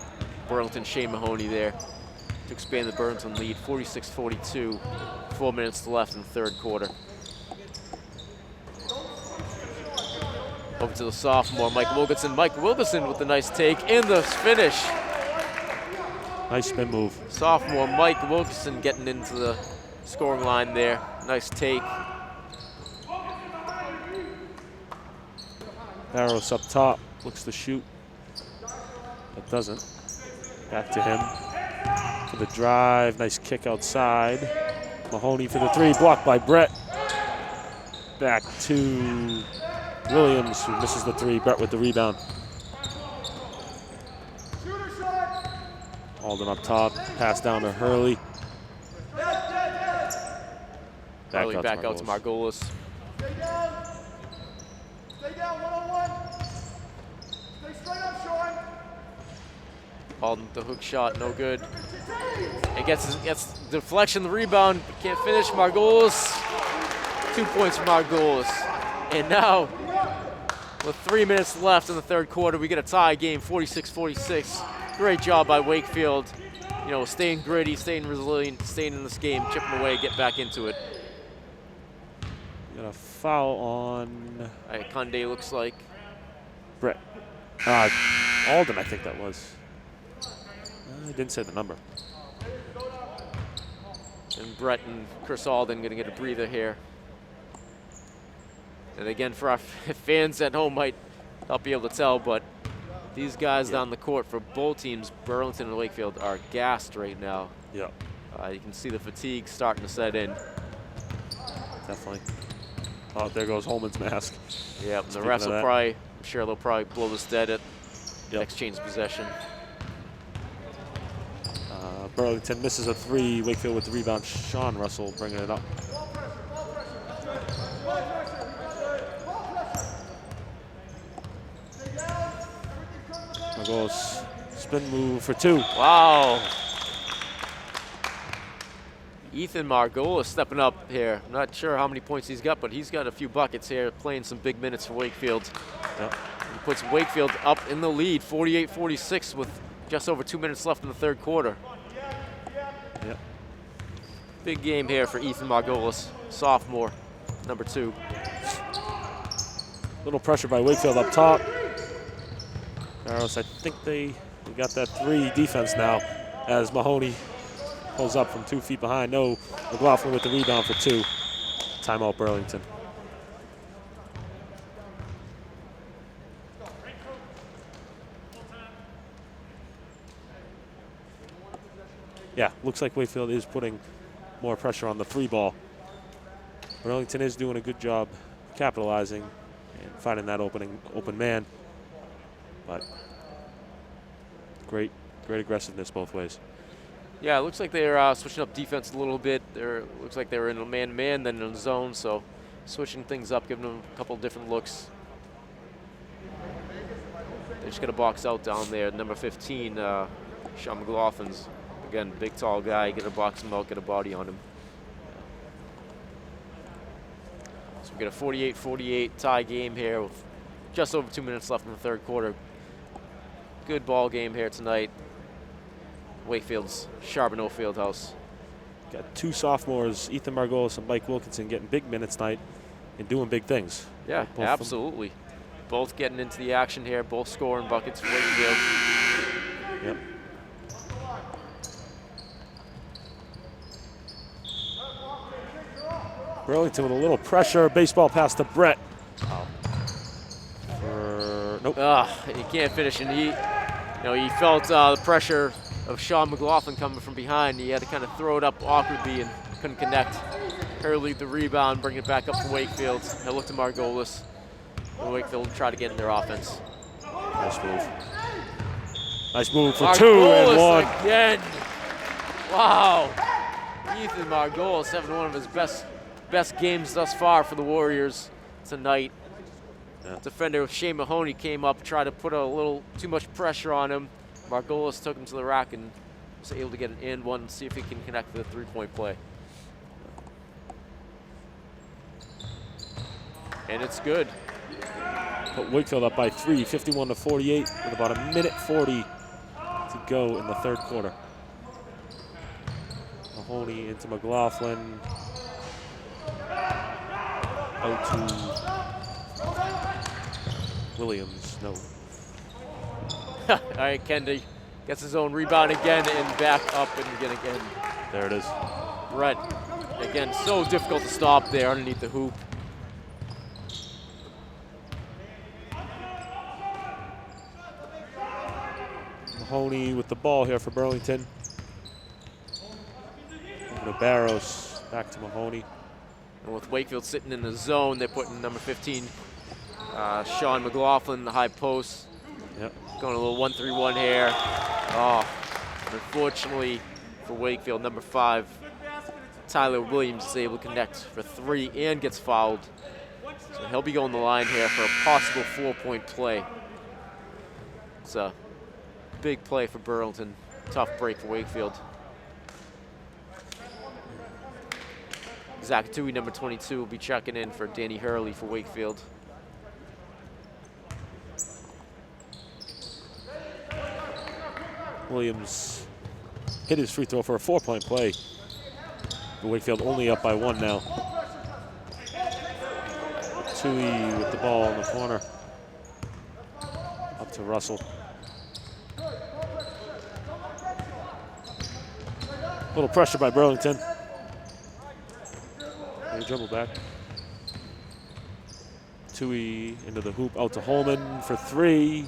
A: Burlington, Shane Mahoney there to expand the Burlington lead, 46-42. 4 minutes left in the third quarter. Over to the sophomore, Mike Wilkinson. Mike Wilkinson with the nice take and the finish.
B: Nice spin move.
A: Sophomore Mike Wilkinson getting into the scoring line there. Nice take.
B: Barros up top, looks to shoot, but doesn't. Back to him for the drive. Nice kick outside. Mahoney for the 3, blocked by Brett. Back to Williams, who misses the 3. Brett with the rebound. Alden up top, pass down to Hurley.
A: Hurley back out to Margolis.
C: Stay down, 1-on-1. Stay straight up, Sean.
A: Alden, the hook shot, no good. It gets deflection, the rebound, but can't finish. Margolis, 2 points for Margolis. And now With 3 minutes left in the third quarter, we get a tie game, 46-46. Great job by Wakefield. You know, staying gritty, staying resilient, staying in this game, chipping away, get back into it.
B: Got a foul on
A: Conde looks like.
B: Brett. Alden, I think that was. I didn't say the number.
A: And Brett and Chris Alden going to get a breather here. And again, for our fans at home might not be able to tell, but these guys down the court for both teams, Burlington and Wakefield, are gassed right now.
B: Yeah.
A: You can see the fatigue starting to set in.
B: Definitely. Oh, there goes Holman's mask.
A: Yeah, the refs will probably, I'm sure they'll probably blow this dead at next change possession.
B: Burlington misses a 3. Wakefield with the rebound. Sean Russell bringing it up. There goes spin move for 2.
A: Wow. Ethan Margolis stepping up here. I'm not sure how many points he's got, but he's got a few buckets here, playing some big minutes for Wakefield.
B: Yep.
A: He puts Wakefield up in the lead, 48-46, with just over 2 minutes left in the third quarter.
B: Yep.
A: Big game here for Ethan Margolis, sophomore, number 2.
B: Little pressure by Wakefield up top. Barros, I think we got that 3 defense now as Mahoney pulls up from 2 feet behind. No, McLaughlin with the rebound for 2. Timeout Burlington. Yeah, looks like Wakefield is putting more pressure on the 3 ball. Burlington is doing a good job capitalizing and finding that open man. But great aggressiveness both ways.
A: Yeah, it looks like they're switching up defense a little bit. Looks like they were in a man-to-man, then in a zone, so switching things up, giving them a couple different looks. They just got a box out down there, number 15, Sean McLaughlin's. Again, big, tall guy, get a box him out, get a body on him. So we get a 48-48 tie game here with just over 2 minutes left in the third quarter. Good ball game here tonight. Wakefield's Charbonneau Fieldhouse.
B: Got 2 sophomores, Ethan Margolis and Mike Wilkinson, getting big minutes tonight and doing big things.
A: Yeah, absolutely. Both getting into the action here, both scoring buckets for Wakefield.
B: Yep. Burlington with a little pressure. Baseball pass to Brett. Nope.
A: He can't finish, and he felt the pressure of Sean McLaughlin coming from behind. He had to kind of throw it up awkwardly and couldn't connect. Hurley the rebound, bring it back up to Wakefield. He'll look to Margolis. And Wakefield will try to get in their offense.
B: Nice move. Nice move for
A: Margolis
B: 2 and 1.
A: Again. Wow. Ethan Margolis having one of his best games thus far for the Warriors tonight.
B: Yeah.
A: Defender Shane Mahoney came up, tried to put a little too much pressure on him. Margolis took him to the rack and was able to get an and one, see if he can connect for the 3-point play. And it's good.
B: Put Wakefield up by 3, 51-48, with about a minute 40 to go in the third quarter. Mahoney into McLaughlin. Out to Williams, no.
A: All right, Kendi gets his own rebound again and back up and again.
B: There it is.
A: Brett, again, so difficult to stop there underneath the hoop.
B: Mahoney with the ball here for Burlington. Over to Barros, back to Mahoney.
A: And with Wakefield sitting in the zone, they're putting number 15, Sean McLaughlin in the high post.
B: Yep.
A: Going a little 1-3-1 here. Oh, unfortunately for Wakefield, number 5, Tyler Williams is able to connect for 3 and gets fouled. So he'll be going the line here for a possible 4-point play. It's a big play for Burlington. Tough break for Wakefield. Zach Tui, number 22, will be checking in for Danny Hurley for Wakefield.
B: Williams hit his free throw for a 4-point play. But Wakefield only up by 1 now. Tui with the ball in the corner. Up to Russell. A little pressure by Burlington. They dribble back. Tui into the hoop, out to Holman for 3.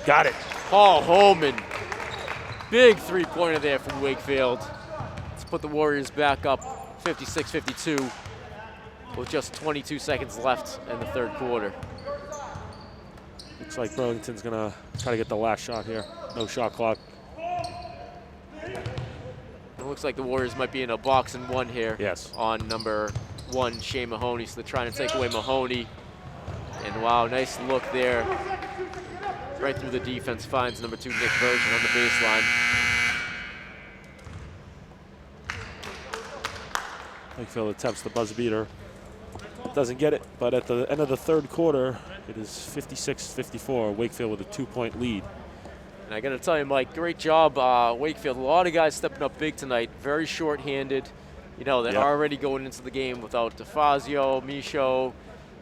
B: Got it.
A: Paul Holman. Big three-pointer there from Wakefield. Let's put the Warriors back up 56-52 with just 22 seconds left in the third quarter.
B: Looks like Burlington's gonna try to get the last shot here. No shot clock.
A: It looks like the Warriors might be in a box and one here.
B: Yes.
A: On number 1, Shane Mahoney. So they're trying to take away Mahoney. And wow, nice look there. Right through the defense, finds number 2, Nick Virgin on the baseline.
B: Wakefield attempts the buzzer beater. Doesn't get it, but at the end of the third quarter, it is 56-54. Wakefield with a 2-point lead.
A: And I got to tell you, Mike, great job, Wakefield. A lot of guys stepping up big tonight. Very short-handed. You know, they're already going into the game without DeFazio, Michaud,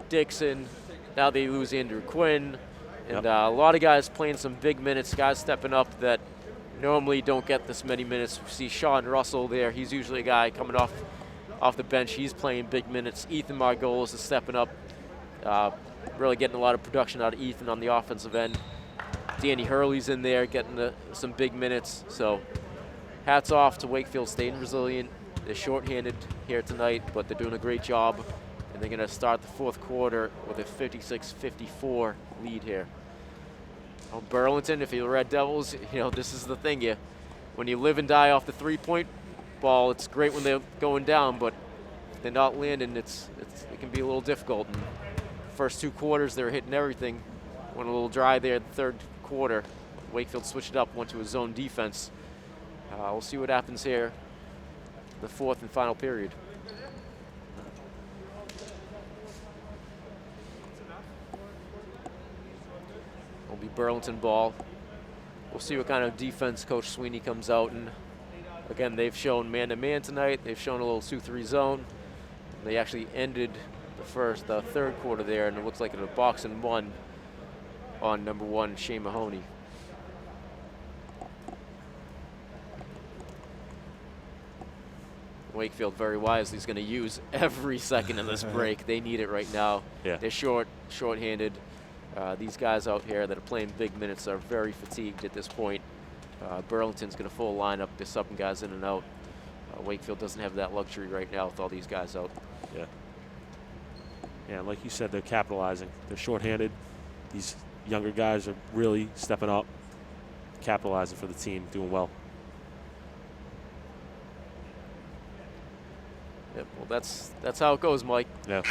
A: Dixon. Now they lose Andrew Quinn. And a lot of guys playing some big minutes, guys stepping up that normally don't get this many minutes. We see Sean Russell there. He's usually a guy coming off the bench. He's playing big minutes. Ethan Margolis is stepping up, really getting a lot of production out of Ethan on the offensive end. Danny Hurley's in there getting some big minutes. So hats off to Wakefield, staying resilient. They're shorthanded here tonight, but they're doing a great job. And they're going to start the fourth quarter with a 56-54 lead here. Oh, Burlington, if you're the Red Devils, you know, this is the thing. When you live and die off the three-point ball, it's great when they're going down, but if they're not landing, it can be a little difficult. And first 2 quarters, they're hitting everything. Went a little dry there the third quarter. Wakefield switched it up, went to a zone defense. We'll see what happens here the fourth and final period. It'll be Burlington ball. We'll see what kind of defense Coach Sweeney comes out. And again, they've shown man-to-man tonight. They've shown a little 2-3 zone. They actually ended the third quarter there, and it looks like in a box and one on number 1, Shane Mahoney. Wakefield very wisely is going to use every second of this break. They need it right now.
B: Yeah.
A: They're short-handed. These guys out here that are playing big minutes are very fatigued at this point. Burlington's going to full lineup. They're subbing guys in and out. Wakefield doesn't have that luxury right now with all these guys out.
B: Yeah. Yeah, like you said, they're capitalizing. They're shorthanded. These younger guys are really stepping up, capitalizing for the team, doing well.
A: Yep, well, that's how it goes, Mike.
B: Yeah.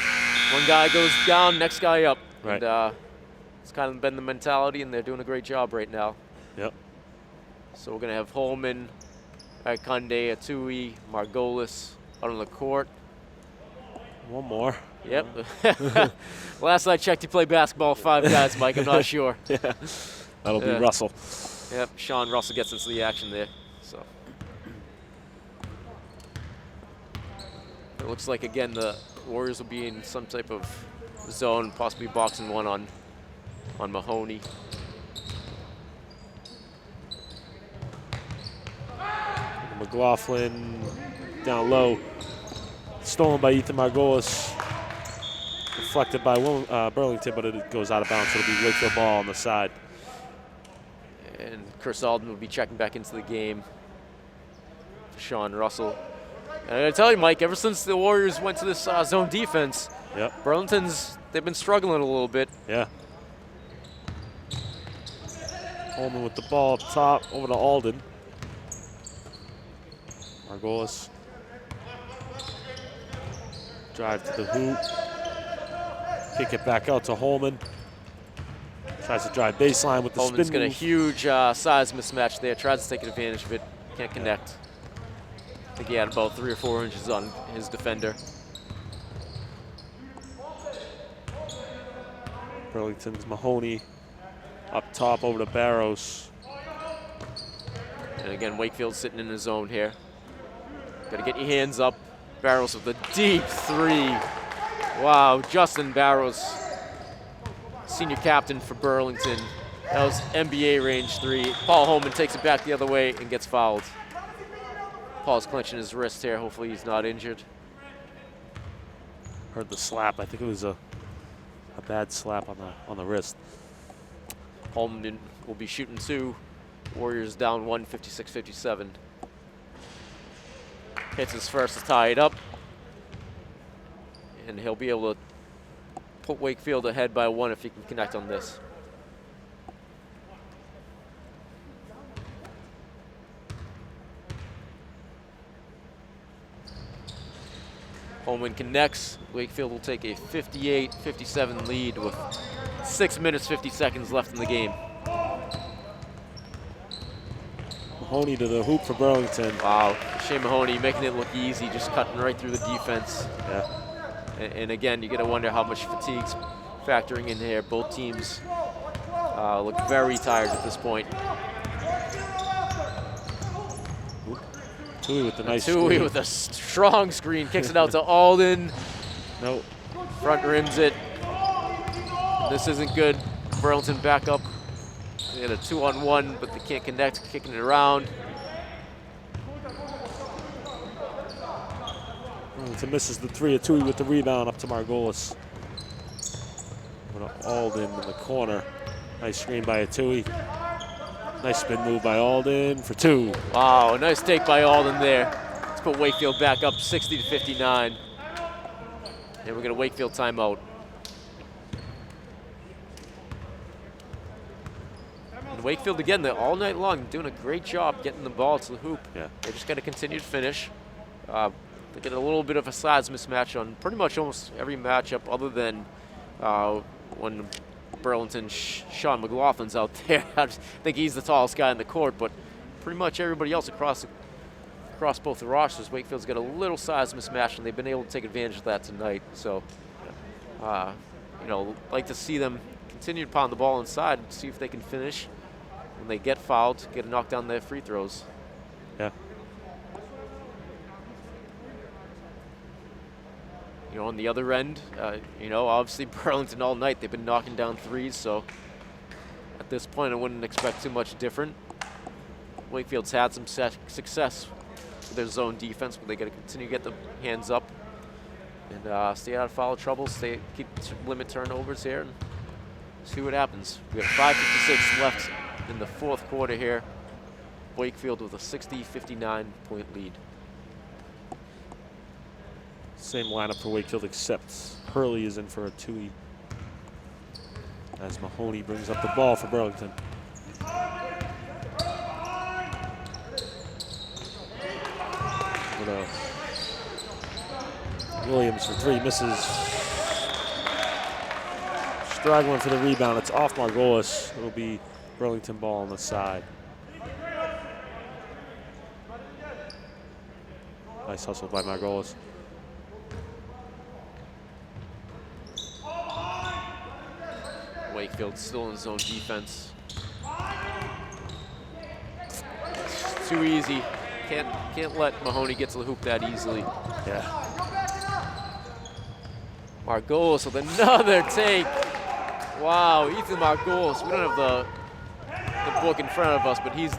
A: One guy goes down, next guy up.
B: Right.
A: And it's kind of been the mentality, and they're doing a great job right now.
B: Yep.
A: So we're going to have Holman, Kunde, Atui, Margolis out on the court.
B: One more.
A: Yep. Last I checked, he played basketball 5 guys, Mike. I'm not sure.
B: Yeah. That'll be Russell.
A: Yep, Sean Russell gets into the action there. So it looks like, again, the Warriors will be in some type of zone, possibly boxing one on Mahoney.
B: McLaughlin down low. Stolen by Ethan Margolis. Deflected by Burlington, but it goes out of bounds. So it'll be Wakefield ball on the side.
A: And Chris Alden will be checking back into the game for Sean Russell. And I gotta tell you, Mike, ever since the Warriors went to this zone defense, they've been struggling a little bit.
B: Yeah. Holman with the ball up top, over to Alden. Margolis. Drive to the hoop. Kick it back out to Holman. Tries to drive baseline with the
A: Holman's
B: spin
A: got a
B: move.
A: huge size mismatch there. Tries to take advantage of it. Can't connect. I think he had about 3 or 4 inches on his defender.
B: Burlington's Mahoney up top over to Barrows.
A: And again, Wakefield sitting in the zone here. Got to get your hands up. Barrows with a deep three. Wow, Justin Barrows, senior captain for Burlington. That was NBA range three. Paul Holman takes it back the other way and gets fouled. Paul's clenching his wrist here. Hopefully he's not injured.
B: Heard the slap. I think it was a bad slap on the wrist.
A: Holman will be shooting two. Warriors down 1, 56-57. Hits his first to tie it up. And he'll be able to put Wakefield ahead by 1 if he can connect on this. Holman connects. Wakefield will take a 58-57 lead with 6 minutes, 50 seconds left in the game.
B: Mahoney to the hoop for Burlington.
A: Wow, Shane Mahoney making it look easy, just cutting right through the defense.
B: Yeah.
A: And again, you got to wonder how much fatigue's factoring in here. Both teams look very tired at this point.
B: Tui with the nice
A: Tui
B: screen.
A: with a strong screen, kicks it out to Alden.
B: Nope.
A: Front rims it. This isn't good. Burlington back up. They had a 2-on-1, but they can't connect, kicking it around.
B: Burlington misses the three. Tui with the rebound up to Margolis. With Alden in the corner. Nice screen by Tui. Nice spin move by Alden for 2.
A: Wow, nice take by Alden there. Let's put Wakefield back up 60-59. And we're going to Wakefield timeout. And Wakefield, again, they're all night long doing a great job getting the ball to the hoop.
B: Yeah.
A: They just got to continue to finish. They get a little bit of a size mismatch on pretty much almost every matchup other than when Burlington Sean McLaughlin's out there. I just think he's the tallest guy in the court, but pretty much everybody else across both the rosters, Wakefield's got a little size mismatch, and they've been able to take advantage of that tonight. So, like to see them continue to pound the ball inside and see if they can finish. When they get fouled, get to knock down their free throws.
B: Yeah.
A: On the other end, obviously Burlington all night, they've been knocking down threes, so at this point I wouldn't expect too much different. Wakefield's had some success with their zone defense, but they got to continue to get the hands up and stay out of foul trouble, limit turnovers here, and see what happens. We have 5:56 left in the fourth quarter here. Wakefield with a 60-59 point lead.
B: Same lineup for Wakefield, except Hurley is in for a Tui as Mahoney brings up the ball for Burlington. Williams for 3, misses. Straggling for the rebound. It's off Margolis. It'll be Burlington ball on the side. Nice hustle by Margolis.
A: Wakefield still in zone defense. It's too easy. Can't let Mahoney get to the hoop that easily.
B: Yeah.
A: Margolis with another take. Wow, Ethan Margolis. We don't have the book in front of us, but he's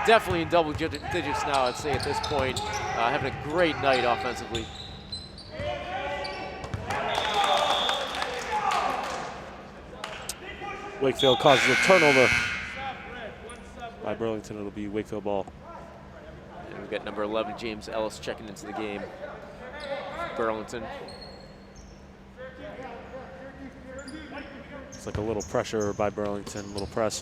A: definitely in double digits now, I'd say, at this point. Having a great night offensively.
B: Wakefield causes a turnover by Burlington. It'll be Wakefield ball.
A: And we've got number 11, James Ellis, checking into the game. Burlington.
B: It's like a little pressure by Burlington, a little press.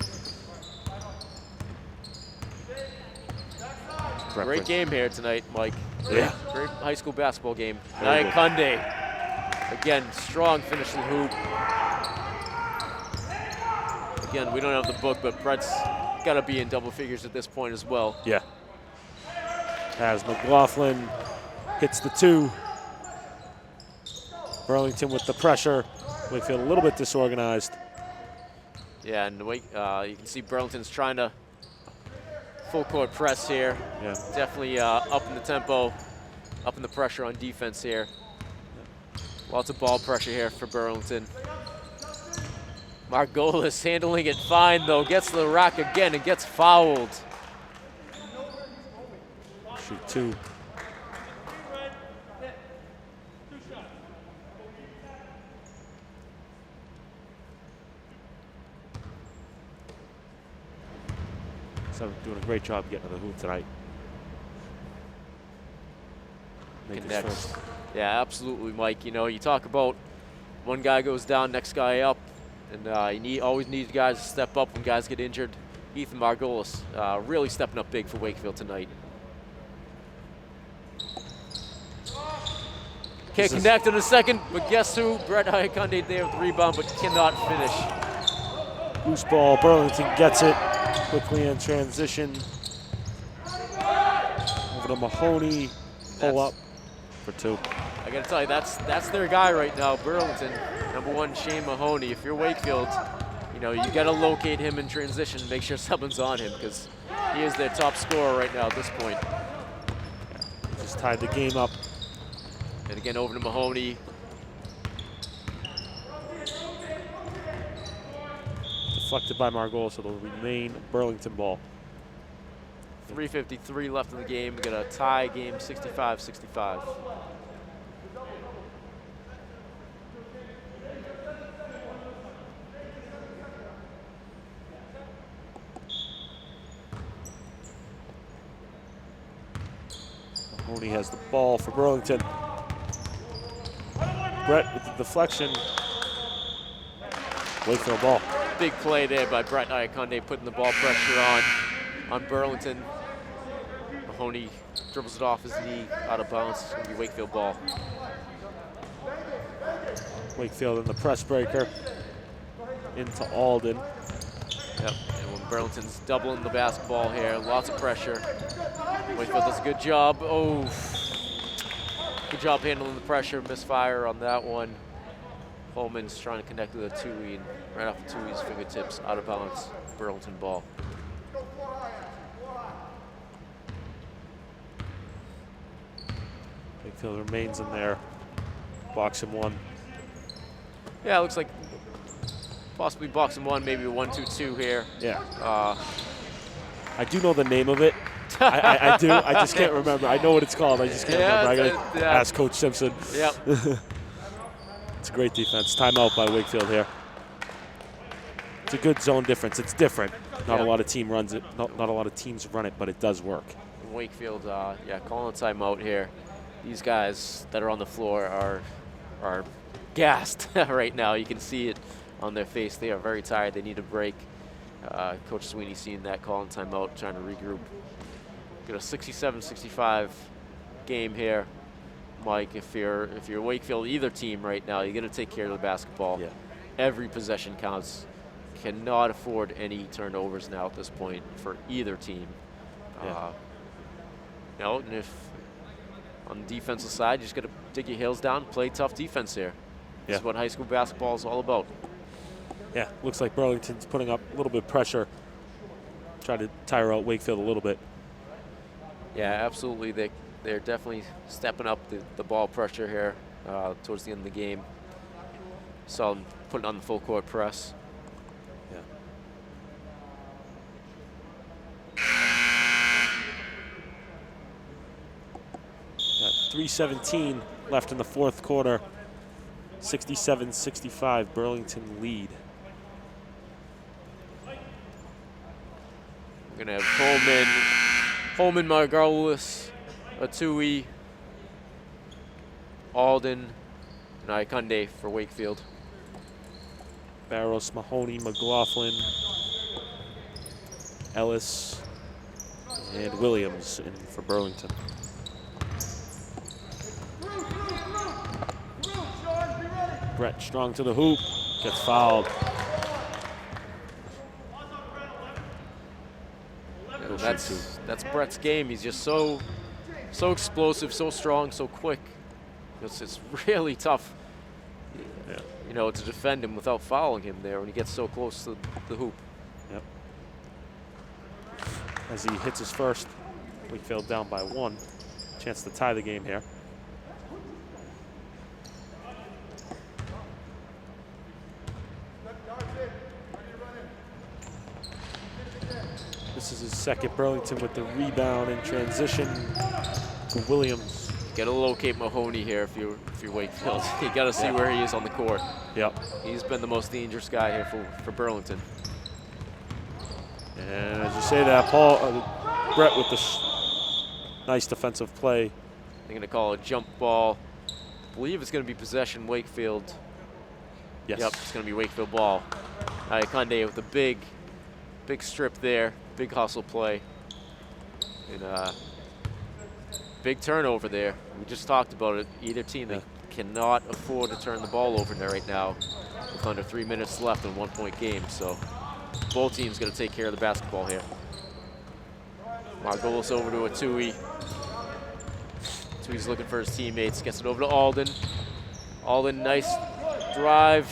A: Great game here tonight, Mike.
B: Yeah.
A: Great high school basketball game.
B: Very
A: Naya Kunde. Again, strong finish to the hoop. Again, we don't have the book, but Brett's got to be in double figures at this point as well.
B: Yeah. As McLaughlin hits the 2. Burlington with the pressure. Wakefield a little bit disorganized.
A: Yeah, and you can see Burlington's trying to full court press here.
B: Yeah.
A: Definitely upping the tempo, upping the pressure on defense here. Lots of ball pressure here for Burlington. Margolis handling it fine though, gets to the rack again and gets fouled.
B: Shoot 2. So doing a great job getting to the hoop tonight. Make this
A: Connects.
B: first.
A: Yeah, absolutely, Mike. You know, you talk about one guy goes down, next guy up, and you always need guys to step up when guys get injured. Ethan Margolis really stepping up big for Wakefield tonight. Can't connect in a second, but guess who? Brett Iaconde there with the rebound, but cannot finish.
B: Loose ball, Burlington gets it quickly in transition. Over to Mahoney, pull up for 2.
A: I gotta tell you, that's their guy right now, Burlington. Number 1, Shane Mahoney. If you're Wakefield, you know, you gotta locate him in transition, make sure someone's on him, because he is their top scorer right now at this point.
B: Just tied the game up.
A: And again, over to Mahoney.
B: Deflected by Margolis, so it'll remain Burlington ball.
A: 3:53 left in the game. We got a tie game, 65-65.
B: Mahoney has the ball for Burlington. Brett with the deflection. Wakefield ball.
A: Big play there by Brett Iaconde, putting the ball pressure on Burlington. Mahoney dribbles it off his knee, out of bounds. It's gonna be Wakefield ball.
B: Wakefield in the press breaker. Into Alden.
A: Yep, and when Burlington's doubling the basketball here, lots of pressure. Wakefield does a good job. Oh, good job handling the pressure. Misfire on that one. Holman's trying to connect with a two-e, and right off the two-e's fingertips, out of bounds. Burlington ball.
B: Wakefield remains in there. Box and 1.
A: Yeah, it looks like possibly box and 1, maybe a 1-2-2 here.
B: Yeah. I do know the name of it. I do. I just can't remember. I know what it's called. I just can't remember. I gotta ask Coach Simpson.
A: Yep.
B: It's a great defense. Timeout by Wakefield here. It's a good zone difference. It's different. Not a lot of team runs it. Not a lot of teams run it, but it does work.
A: Wakefield, calling a timeout here. These guys that are on the floor are gassed right now. You can see it on their face. They are very tired. They need a break. Coach Sweeney seeing that, calling timeout, trying to regroup. Got a 67-65 game here. Mike, if you're Wakefield, either team right now, you got to take care of the basketball.
B: Yeah.
A: Every possession counts. Cannot afford any turnovers now at this point for either team.
B: Yeah.
A: And if on the defensive side, you just got to dig your heels down, play tough defense here. This is what high school basketball is all about.
B: Yeah, looks like Burlington's putting up a little bit of pressure. Try to tire out Wakefield a little bit.
A: Yeah, absolutely. They're definitely stepping up the ball pressure here towards the end of the game. Saw them putting on the full court press.
B: Yeah. 3:17 left in the fourth quarter. 67-65, Burlington lead.
A: We're gonna have Holman, Margolis, Atui, Alden, and Iaconde for Wakefield.
B: Barros, Mahoney, McLaughlin, Ellis, and Williams in for Burlington. Brett strong to the hoop, gets fouled.
A: That's Brett's game. He's just so explosive, so strong, so quick. It's really tough, to defend him without fouling him there when he gets so close to the hoop.
B: Yep. as he hits his first. Wakefield down by 1. Chance to tie the game here. This is his second. Burlington with the rebound in transition to Williams.
A: Got to locate Mahoney here if you're Wakefield. You got to see where he is on the court.
B: Yep.
A: He's been the most dangerous guy here for Burlington.
B: And as you say that, Brett with this nice defensive play.
A: They're going to call a jump ball. I believe it's going to be possession Wakefield.
B: Yes.
A: Yep, it's going to be Wakefield ball. Conde with a big strip there, big hustle play. And big turnover there. We just talked about it. Either team, they cannot afford to turn the ball over there right now with under 3 minutes left in a 1-point game. So both teams going to take care of the basketball here. Margolis over to a Tui. Tui's looking for his teammates. Gets it over to Alden. Alden, nice drive.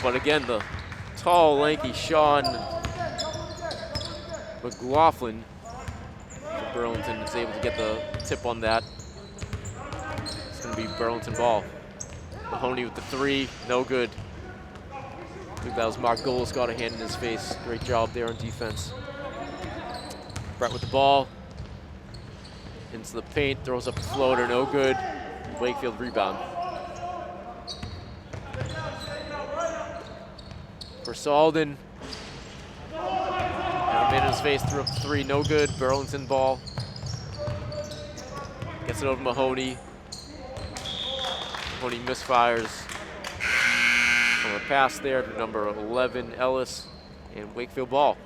A: But again, the tall, lanky Sean McLaughlin for Burlington is able to get the tip on that. It's going to be Burlington ball. Mahoney with the 3, no good. I think that was Margolis, got a hand in his face. Great job there on defense. Brett with the ball. Into the paint, throws up a floater, no good. Wakefield rebound. For Alden. Had a man in his face, threw up the 3, no good. Burlington ball. Gets it over to Mahoney. Mahoney misfires. On a pass there to number 11, Ellis, and Wakefield ball.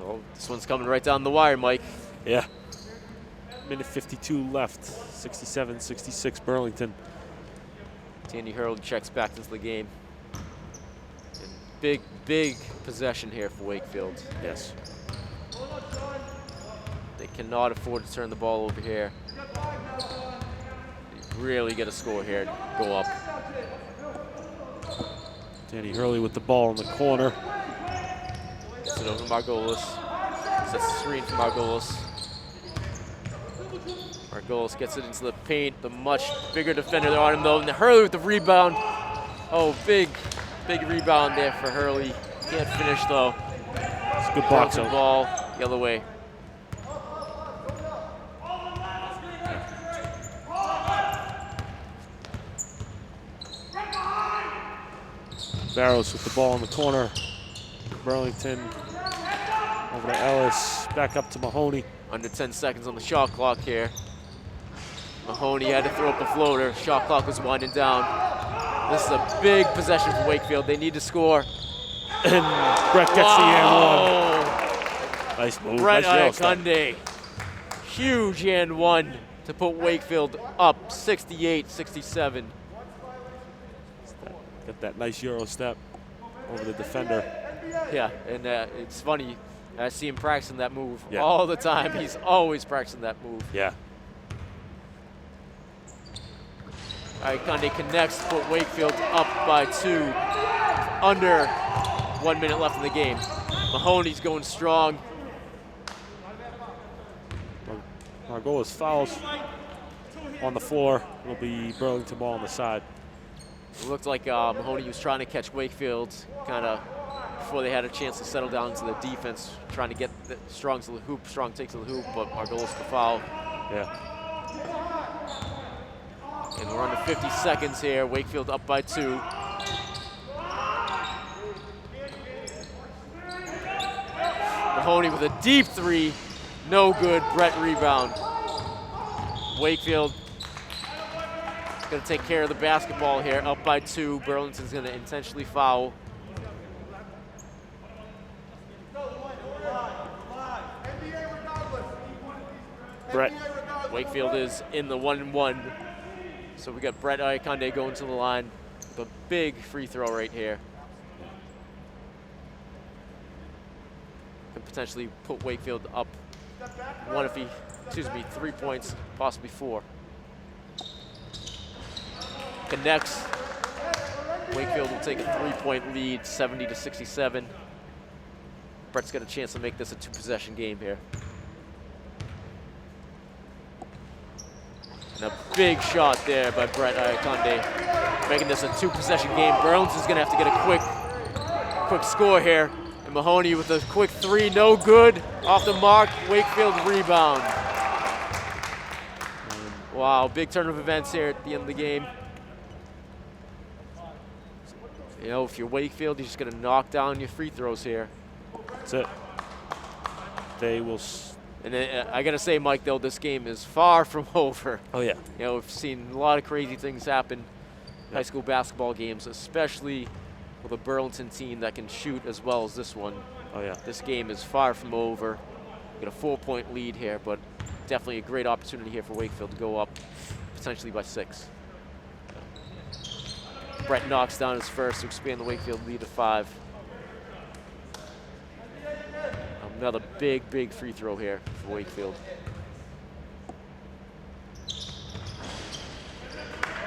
A: Oh, this one's coming right down the wire, Mike.
B: Yeah. Minute 52 left. 67-66 Burlington.
A: Tandy Hurley checks back into the game. And big possession here for Wakefield.
B: Yes.
A: They cannot afford to turn the ball over here. They really get a score here, go up.
B: Danny Hurley with the ball in the corner.
A: Gets it over to Margolis. Sets the screen for Margolis. Margolis gets it into the paint. The much bigger defender on him though. And Hurley with the rebound. Oh, big rebound there for Hurley. Can't finish though.
B: It's a good box out.
A: Ball the other way.
B: Barrows with the ball in the corner. Burlington over to Ellis. Back up to Mahoney.
A: Under 10 seconds on the shot clock here. Mahoney had to throw up a floater. Shot clock was winding down. This is a big possession for Wakefield. They need to score.
B: And Brett gets the and 1. Nice move.
A: Brett
B: nice
A: Iaconde. Huge and 1 to put Wakefield up 68-67.
B: Got that nice Euro step over the defender.
A: Yeah, and it's funny. I see him practicing that move
B: Yeah.
A: all the time. He's always practicing that move.
B: Yeah.
A: Iaconde connects to put Wakefield up by 2. Under 1 minute left in the game. Mahoney's going strong.
B: Margolis fouls on the floor. It'll be Burlington ball on the side.
A: It looked like Mahoney was trying to catch Wakefield kind of before they had a chance to settle down into the defense, trying to get Strong to the hoop. Strong takes to the hoop, but Margolis the foul.
B: Yeah.
A: And we're under 50 seconds here. Wakefield up by 2. Mahoney with a deep 3. No good. Brett rebound. Wakefield going to take care of the basketball here. Up by 2. Burlington's going to intentionally foul.
B: Brett.
A: Wakefield is in the 1-1. So we got Brett Iaconde going to the line with a big free throw right here. Could potentially put Wakefield up 3 points, possibly 4. Connects. Wakefield will take a 3-point lead, 70-67. Brett's got a chance to make this a 2-possession game here. And a big shot there by Brett Iaconde, making this a 2-possession game. Burlington's gonna have to get a quick score here. And Mahoney with a quick 3, no good. Off the mark, Wakefield rebound. Wow, big turn of events here at the end of the game. You know, if you're Wakefield, you're just gonna knock down your free throws here.
B: That's it. They will.
A: And then, I gotta say, Mike, though, this game is far from over.
B: Oh yeah.
A: You know, we've seen a lot of crazy things happen in high school basketball games, especially with a Burlington team that can shoot as well as this one.
B: Oh yeah.
A: This game is far from over. Got a 4-point lead here, but definitely a great opportunity here for Wakefield to go up potentially by 6. Brett knocks down his first to expand the Wakefield lead to 5. Another big free throw here for Wakefield.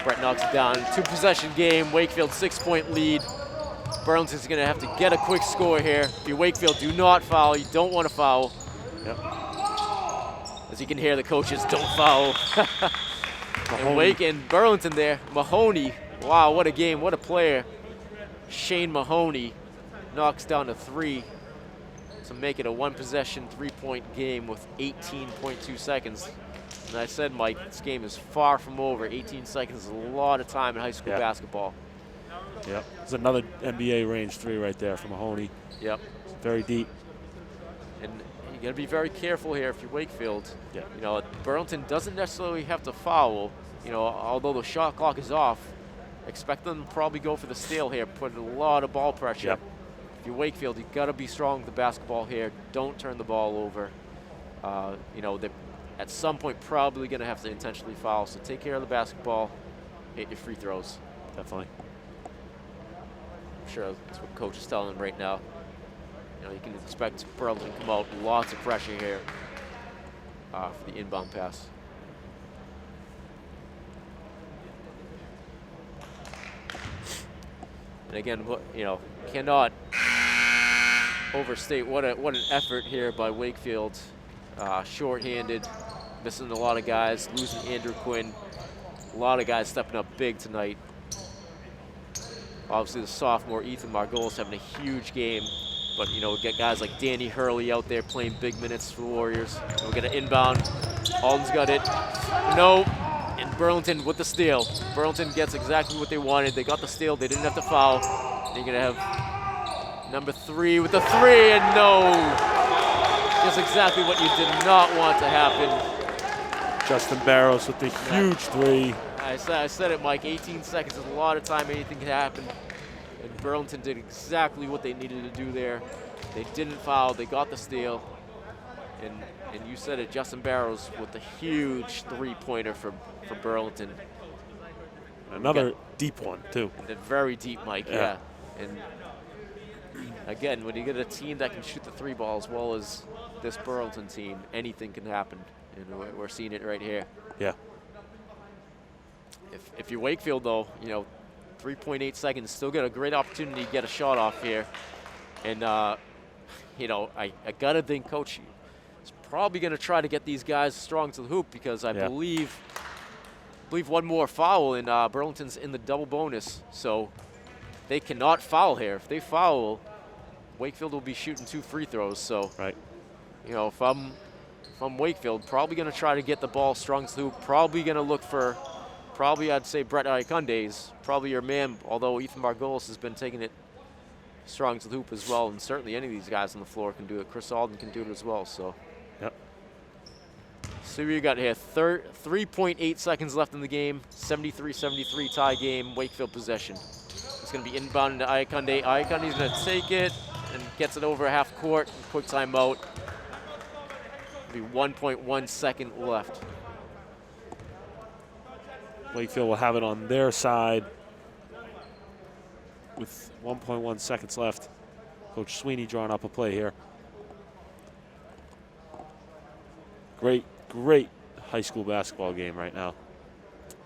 A: Brett knocks it down. 2-possession game. Wakefield 6-point lead. Burlington's going to have to get a quick score here. If you're Wakefield, do not foul. You don't want to foul.
B: Yep.
A: As you can hear, the coaches don't foul. And Burlington there. Mahoney. Wow, what a game. What a player. Shane Mahoney knocks down a 3 to make it a 1-possession, 3-point game with 18.2 seconds. And I said, Mike, this game is far from over. 18 seconds is a lot of time in high school basketball.
B: Yep. There's another NBA range 3 right there from Mahoney.
A: Yep.
B: Very deep.
A: And you got to be very careful here if you're Wakefield.
B: Yeah.
A: You know, Burlington doesn't necessarily have to foul. You know, although the shot clock is off, expect them to probably go for the steal here, put a lot of ball pressure.
B: Yep.
A: If you're Wakefield, you've got to be strong with the basketball here. Don't turn the ball over. You know, they're at some point probably going to have to intentionally foul, so take care of the basketball, hit your free throws.
B: Definitely.
A: I'm sure that's what coach is telling them right now. You know, you can expect Burlington to come out, lots of pressure here for the inbound pass. And again, you know, cannot overstate what an effort here by Wakefield. Short-handed, missing a lot of guys, losing Andrew Quinn. A lot of guys stepping up big tonight. Obviously, the sophomore Ethan Margolis having a huge game. But, you know, we got guys like Danny Hurley out there playing big minutes for the Warriors. We'll get an inbound. Alden's got it. No. And Burlington with the steal. Burlington gets exactly what they wanted. They got the steal. They didn't have to foul. They're going to have number 3 with the 3, and no. Just exactly what you did not want to happen.
B: Justin Barros with the huge 3.
A: I said it, Mike. 18 seconds is a lot of time. Anything can happen. And Burlington did exactly what they needed to do there. They didn't foul. They got the steal. And you said it, Justin Barrows with the huge 3-pointer for Burlington.
B: Another deep one, too.
A: And very deep, Mike, yeah. And again, when you get a team that can shoot the 3 ball as well as this Burlington team, anything can happen. And we're seeing it right here.
B: Yeah.
A: If you're Wakefield, though, you know, 3.8 seconds, still got a great opportunity to get a shot off here. And, you know, I got to think Coach is probably going to try to get these guys strong to the hoop, because I believe one more foul and Burlington's in the double bonus. So they cannot foul here. If they foul, Wakefield will be shooting 2 free throws. So, you know, if I'm Wakefield, probably going to try to get the ball strong to the hoop, probably going to look for, I'd say Brett Iaconde is probably your man, although Ethan Margolis has been taking it strong to the hoop as well, and certainly any of these guys on the floor can do it. Chris Alden can do it as well, so.
B: Yep.
A: See what you got here. 3.8 seconds left in the game. 73-73 tie game. Wakefield possession. It's going to be inbound to Iaconde. Iaconde's going to take it and gets it over half court. Quick timeout. Be 1.1 second left.
B: Wakefield will have it on their side with 1.1 seconds left. Coach Sweeney drawing up a play here. Great high school basketball game right now.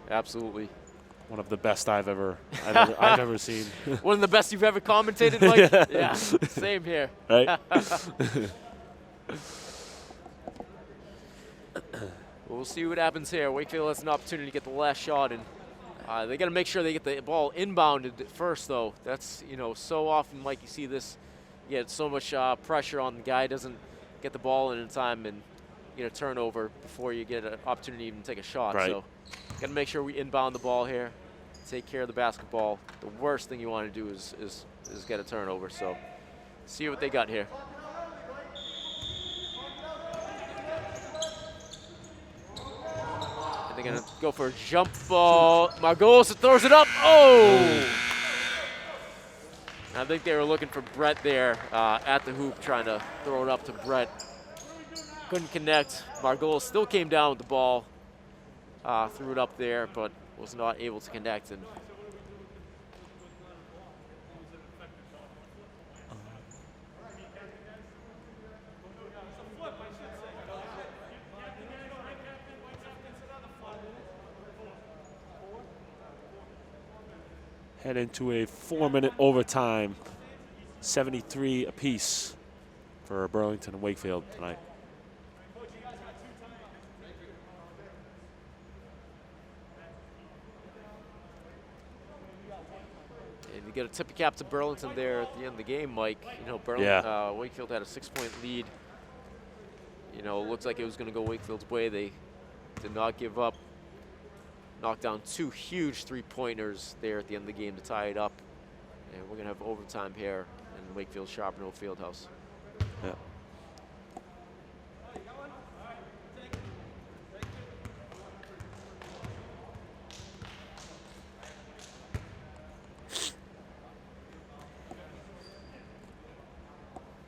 A: Absolutely.
B: One of the best I've ever seen.
A: One of the best you've ever commentated, Mike? Yeah, same here.
B: Right?
A: We'll see what happens here. Wakefield has an opportunity to get the last shot, and they got to make sure they get the ball inbounded first, though. That's, so often, like you see this, you get so much pressure on the guy, doesn't get the ball in time, and you get a turnover before you get an opportunity to even take a shot.
B: Right.
A: So got to make sure we inbound the ball here, take care of the basketball. The worst thing you want to do is get a turnover. So see what they got here. And they're going to go for a jump ball. Margolis throws it up. Oh! I think they were looking for Brett there at the hoop, trying to throw it up to Brett. Couldn't connect. Margolis still came down with the ball, threw it up there, but was not able to connect. And
B: head into a 4-minute overtime, 73 apiece for Burlington and Wakefield tonight.
A: And you get a tip of cap to Burlington there at the end of the game, Mike. Wakefield had a 6-point lead. Looks like it was going to go Wakefield's way. They did not give up. Knocked down 2 huge 3-pointers there at the end of the game to tie it up. And we're going to have overtime here in Wakefield Charbonneau Fieldhouse.
B: Yeah.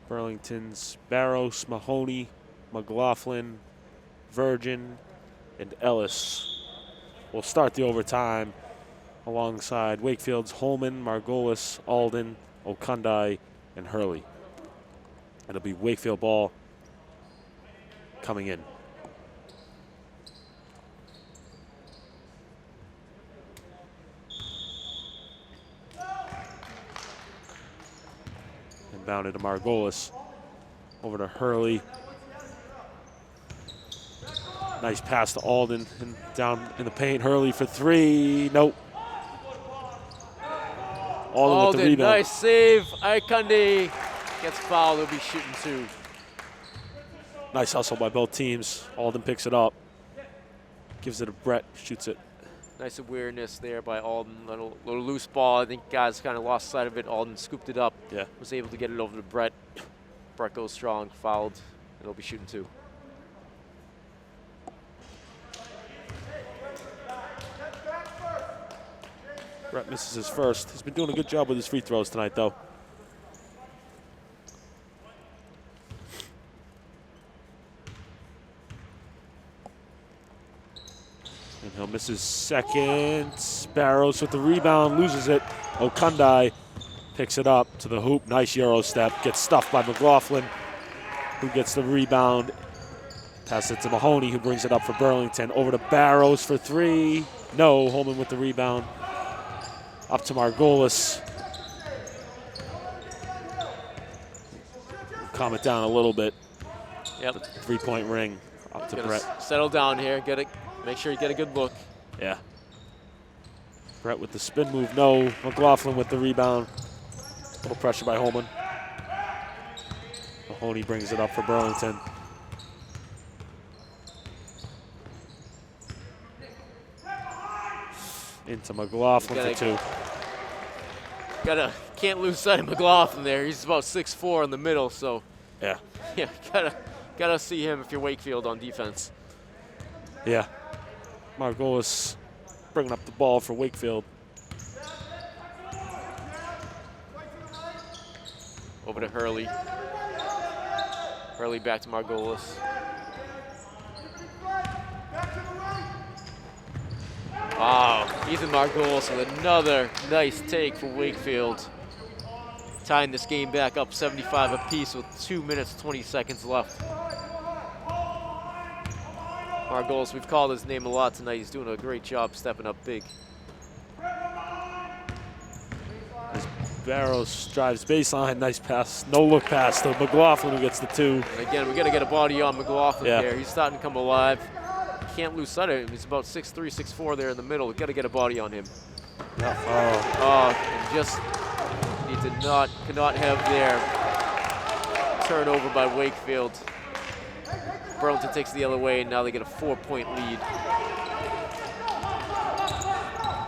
B: Burlington's Barros, Mahoney, McLaughlin, Virgin, and Ellis will start the overtime alongside Wakefield's Holman, Margolis, Alden, Okundai, and Hurley. It'll be Wakefield ball coming in. Inbounded to Margolis. Over to Hurley. Nice pass to Alden and down in the paint. Hurley for 3. Nope. Alden with the rebound.
A: Nice save. Ikunde gets fouled. He'll be shooting 2.
B: Nice hustle by both teams. Alden picks it up. Gives it to Brett. Shoots it.
A: Nice awareness there by Alden. Little loose ball. I think guys kind of lost sight of it. Alden scooped it up.
B: Yeah.
A: Was able to get it over to Brett. Brett goes strong. Fouled. And he'll be shooting 2.
B: Brett misses his first. He's been doing a good job with his free throws tonight, though. And he'll miss his second. Barros with the rebound, loses it. Okundai picks it up to the hoop. Nice Euro step. Gets stuffed by McLaughlin, who gets the rebound. Pass it to Mahoney, who brings it up for Burlington. Over to Barros for 3. No, Holman with the rebound. Up to Margolis. Calm it down a little bit.
A: Yep.
B: The 3-point ring up to Brett.
A: Settle down here. Get it. Make sure you get a good look.
B: Yeah. Brett with the spin move. No. McLaughlin with the rebound. A little pressure by Holman. Mahoney brings it up for Burlington. Into McLaughlin for 2.
A: Can't lose sight of McLaughlin there. He's about 6'4" in the middle, so
B: Yeah.
A: yeah, gotta see him if you're Wakefield on defense.
B: Yeah. Margolis bringing up the ball for Wakefield.
A: Over to Hurley. Hurley back to Margolis. Wow, Ethan Margolis with another nice take for Wakefield. Tying this game back up 75 apiece with 2 minutes, 20 seconds left. Margolis, we've called his name a lot tonight. He's doing a great job stepping up big.
B: Barrows drives baseline. Nice pass. No look pass to McLaughlin, who gets the 2.
A: And again, we got to get a body on McLaughlin
B: Yeah.
A: here. He's starting to come alive. Can't lose sight of him. He's about 6'3", 6'4" there in the middle. We got to get a body on him.
B: Oh,
A: And just need to cannot have their turnover by Wakefield. Burlington takes the other way, and now they get a 4-point lead.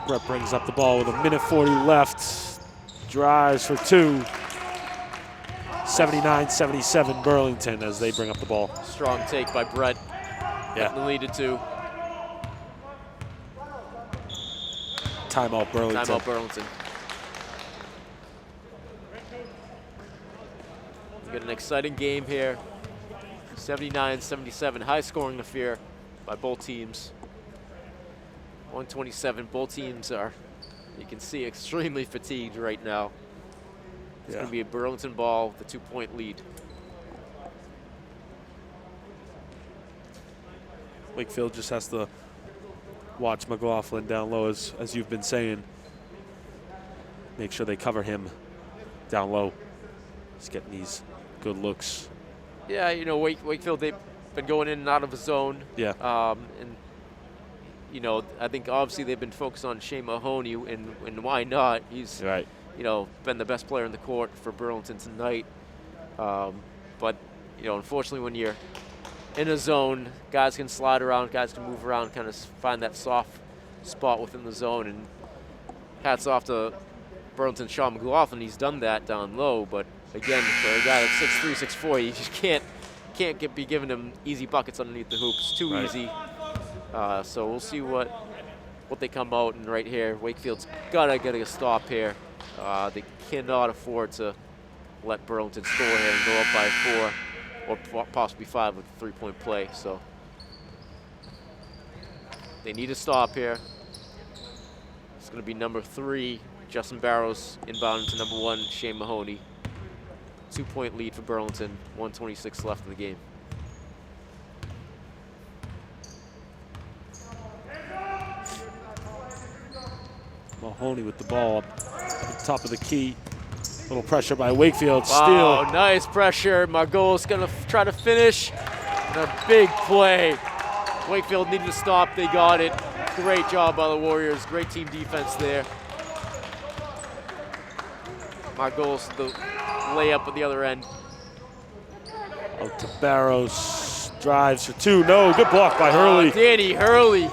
B: Brett brings up the ball with 1:40 left. Drives for 2. 79-77 Burlington as they bring up the ball.
A: Strong take by Brett.
B: Yeah.
A: The lead to 2.
B: Timeout Burlington.
A: Timeout Burlington. We got an exciting game here. 79-77, high-scoring affair by both teams. 127. Both teams are, you can see, extremely fatigued right now. It's going to be a Burlington ball, the 2-point lead.
B: Wakefield just has to watch McLaughlin down low, as you've been saying. Make sure they cover him down low. He's getting these good looks.
A: Yeah, you know, Wakefield, they've been going in and out of the zone.
B: Yeah.
A: And, you know, I think obviously they've been focused on Shane Mahoney, and why not? He's,
B: Right.
A: you know, been the best player in the court for Burlington tonight. But, you know, unfortunately when you're in a zone, guys can slide around, guys can move around, kind of find that soft spot within the zone. And hats off to Burlington Sean McLaughlin. He's done that down low, but again, for a guy that's 6'3", 6'4", you just can't be giving him easy buckets underneath the hoop. It's too easy. So we'll see what they come out and right here. Wakefield's gotta get a stop here. They cannot afford to let Burlington score here and go up by 4 or possibly 5 with a 3-point play. So they need a stop here. It's going to be number 3, Justin Barrows, inbound to number 1, Shane Mahoney. 2-point lead for Burlington, 1:26 left in the game.
B: Mahoney with the ball up at the top of the key. Little pressure by Wakefield.
A: Wow,
B: Steal.
A: nice pressure. Margola's going to try to finish. And a big play. Wakefield needed to stop. They got it. Great job by the Warriors. Great team defense there. Margola's the layup at the other end.
B: Out to Barrows. Drives for 2. No, good block by Hurley.
A: Danny Hurley.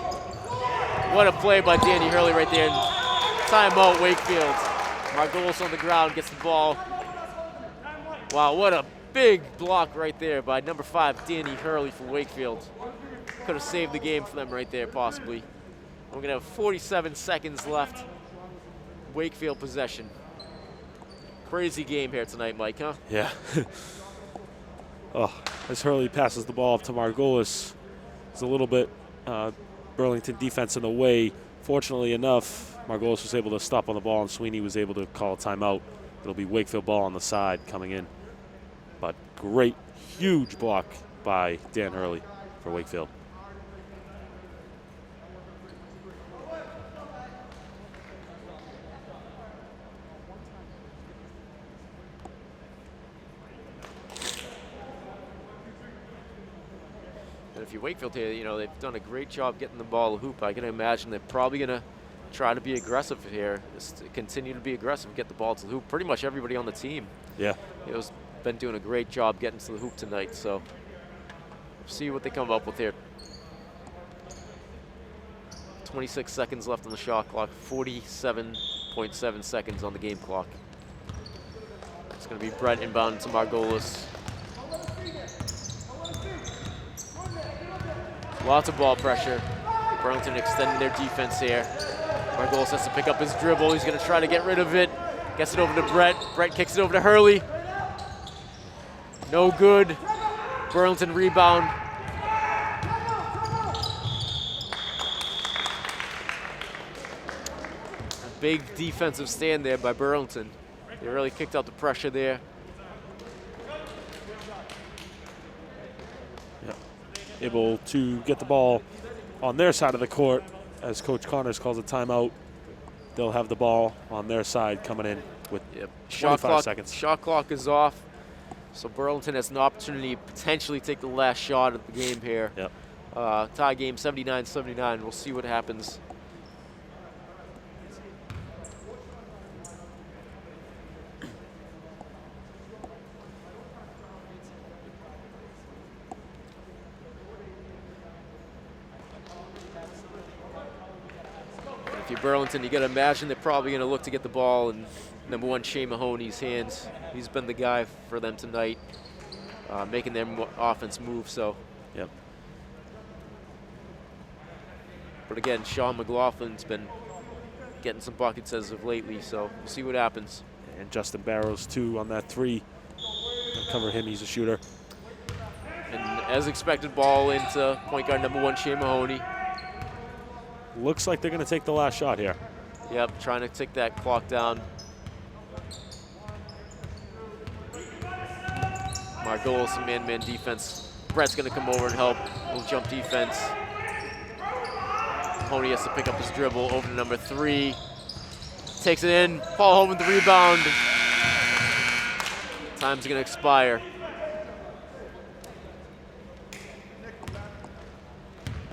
A: What a play by Danny Hurley right there. Timeout, Wakefield. Margolis on the ground, gets the ball. Wow, what a big block right there by number 5, Danny Hurley for Wakefield. Could have saved the game for them right there, possibly. We're gonna have 47 seconds left. Wakefield possession. Crazy game here tonight, Mike, huh?
B: Yeah. As Hurley passes the ball up to Margolis, it's a little bit Burlington defense in the way. Fortunately enough, Margolis was able to stop on the ball, and Sweeney was able to call a timeout. It'll be Wakefield ball on the side coming in. But great, huge block by Dan Hurley for Wakefield.
A: And if you're Wakefield here, you know, they've done a great job getting the ball to hoop. I can imagine they're probably going to try to be aggressive here, just to continue to be aggressive, get the ball to the hoop. Pretty much everybody on the team,
B: Yeah.
A: has been doing a great job getting to the hoop tonight. So see what they come up with here. 26 seconds left on the shot clock, 47.7 seconds on the game clock. It's going to be Brett inbound to Margolis. Lots of ball pressure. Burlington extending their defense here. Margolis has to pick up his dribble. He's going to try to get rid of it. Gets it over to Brett. Brett kicks it over to Hurley. No good. Burlington rebound. A big defensive stand there by Burlington. They really kicked out the pressure there.
B: Able to get the ball on their side of the court as Coach Connors calls a timeout. They'll have the ball on their side coming in. with
A: Yep.
B: 25 seconds.
A: Shot clock is off, so Burlington has an opportunity to potentially take the last shot of the game here.
B: Yep.
A: Tie game 79-79. We'll see what happens. If you're Burlington, you got to imagine they're probably going to look to get the ball in number 1 Shane Mahoney's hands. He's been the guy for them tonight, making their offense move. So.
B: Yep.
A: But again, Sean McLaughlin's been getting some buckets as of lately, so we'll see what happens.
B: And Justin Barrows, too, on that 3. Cover him, he's a shooter.
A: And as expected, ball into point guard number 1 Shane Mahoney.
B: Looks like they're going to take the last shot here.
A: Yep, trying to take that clock down. Margolis, some man-man defense. Brett's going to come over and help. Little jump defense. Mahoney has to pick up his dribble over to number 3. Takes it in. Paul Home with the rebound. Time's going to expire.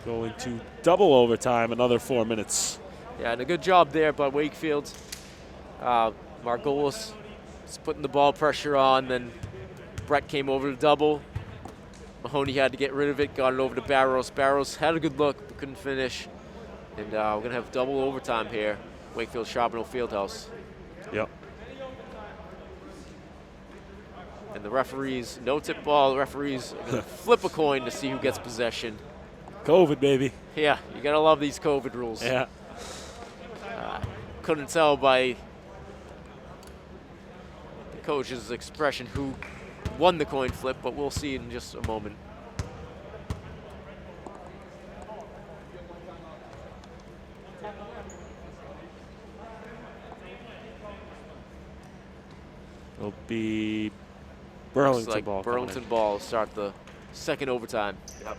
B: Going to double overtime, another 4 minutes.
A: Yeah, and a good job there by Wakefield. Margolis is putting the ball pressure on, then Brett came over to double. Mahoney had to get rid of it, got it over to Barrows. Barrows had a good look, but couldn't finish. And we're going to have double overtime here. Wakefield Charbonneau Fieldhouse.
B: Yep.
A: And the referees, no tip ball. The referees are going to flip a coin to see who gets possession.
B: COVID, baby.
A: Yeah, you got to love these COVID rules.
B: Yeah.
A: Couldn't tell by the coach's expression who won the coin flip, but we'll see in just a moment.
B: It'll be Burlington
A: Looks like
B: ball.
A: Burlington ball will start the second overtime.
B: Yep.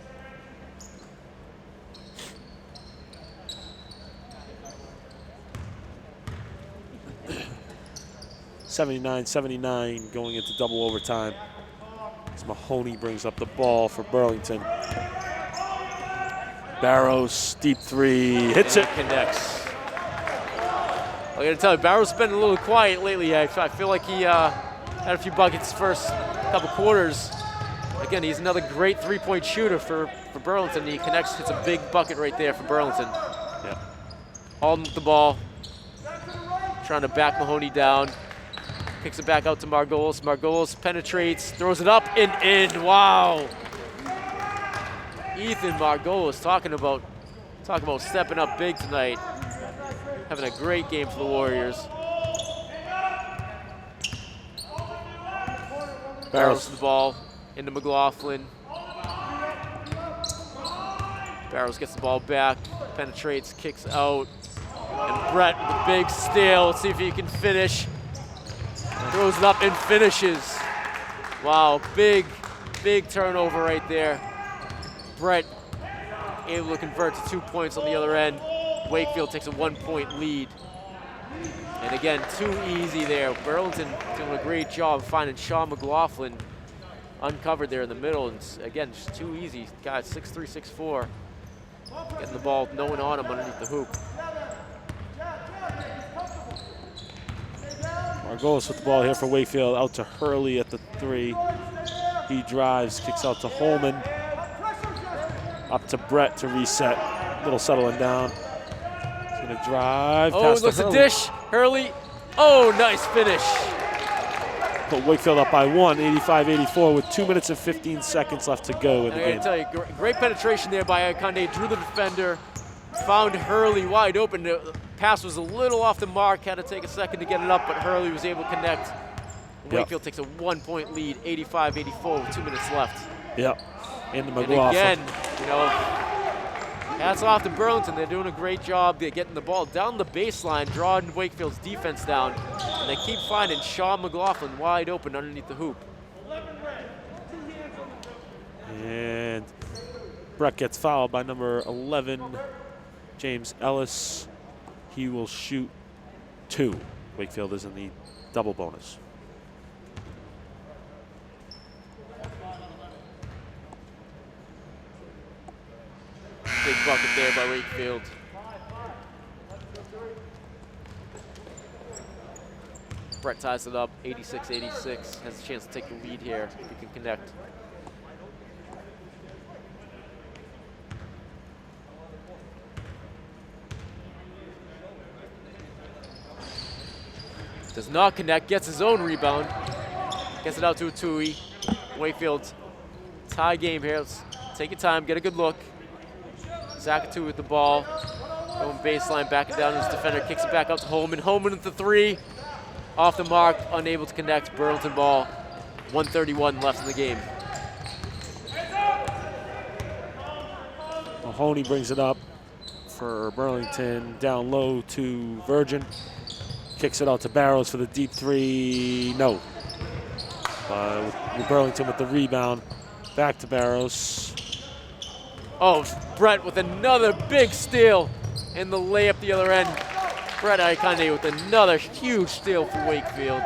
B: (79-79) going into double overtime. As Mahoney brings up the ball for Burlington. Barrows, deep 3, hits it.
A: Connects. I gotta tell you, Barrow's been a little quiet lately. I feel like he had a few buckets first couple quarters. Again, he's another great three-point shooter for Burlington. He connects, hits a big bucket right there for Burlington.
B: Yep.
A: Alden with the ball, trying to back Mahoney down. Kicks it back out to Margolis. Margolis penetrates, throws it up and in. Wow. Ethan Margolis talking about stepping up big tonight. Having a great game for the Warriors. Barrows with the ball into McLaughlin. Barrows gets the ball back, penetrates, kicks out. And Brett with a big steal. Let's see if he can finish. Throws it up and finishes. Wow, big turnover right there. Brett able to convert to 2 points on the other end. Wakefield takes a 1-point lead. And again, too easy there. Burlington doing a great job finding Sean McLaughlin uncovered there in the middle. And again, just too easy. Guys, 6'3", 6'4", getting the ball, no one on him underneath the hoop.
B: Margolis with the ball here for Wakefield, out to Hurley at the 3. He drives, kicks out to Holman. Up to Brett to reset. Little settling down. He's gonna drive.
A: Oh,
B: pass
A: looks
B: to
A: a
B: Hurley.
A: dish. Hurley. Oh, nice finish.
B: Put Wakefield up by 1, 85-84, with 2 minutes and 15 seconds left to go in the
A: I
B: game.
A: gotta tell you, great penetration there by Akande. Drew the defender, found Hurley wide open. The pass was a little off the mark. Had to take a second to get it up, but Hurley was able to connect. Wakefield takes a 1-point lead, 85-84, with 2 minutes left.
B: Yep. Into
A: And
B: McLaughlin.
A: again, hats off to Burlington. They're doing a great job. They're getting the ball down the baseline, drawing Wakefield's defense down. And they keep finding Sean McLaughlin wide open underneath the hoop.
B: And Brett gets fouled by number 11, James Ellis. He will shoot 2. Wakefield is in the double bonus.
A: Big bucket there by Wakefield. Brett ties it up, 86-86. Has a chance to take the lead here if he can connect. Does not connect, gets his own rebound. Gets it out to a Tui. Wakefield, tie game here. Let's take your time, get a good look. Zakatu with the ball. Going baseline, backing down his defender, kicks it back out to Holman. Holman with the three. Off the mark, unable to connect. Burlington ball. 1:31 left in the game.
B: Mahoney brings it up for Burlington. Down low to Virgin. Kicks it out to Barrows for the deep three. No. With Burlington with the rebound. Back to Barrows.
A: Oh, Brett with another big steal and the layup the other end. Brett Aikande with another huge steal for Wakefield.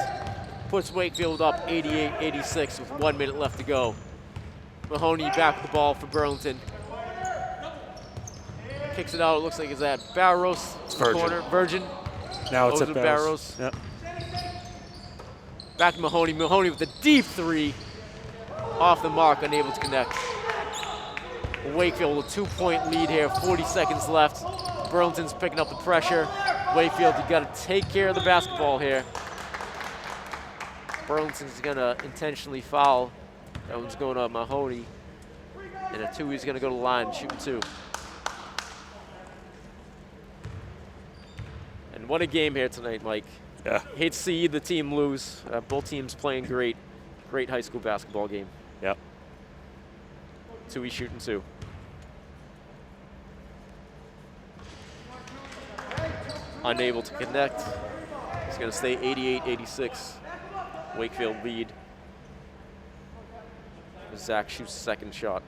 A: Puts Wakefield up 88-86 with 1 minute left to go. Mahoney back with the ball for Burlington. Kicks it out, it looks like it's at Barrows.
B: Virgin.
A: Corner, Virgin.
B: Now it's
A: Over
B: at
A: to
B: Barrows.
A: Barrows.
B: Yep.
A: Back to Mahoney. Mahoney with the deep three. Off the mark, unable to connect. Wakefield with a 2-point lead here, 40 seconds left. Burlington's picking up the pressure. Wakefield, you gotta take care of the basketball here. Burlington's gonna intentionally foul. That one's going on Mahoney. And a two, he's gonna go to the line, shooting two. And what a game here tonight, Mike.
B: Yeah.
A: Hate to see the team lose. Both teams playing great high school basketball game.
B: Yep.
A: Tui shooting two. Unable to connect. It's going to stay 88-86. Wakefield lead. Zach shoots the second shot.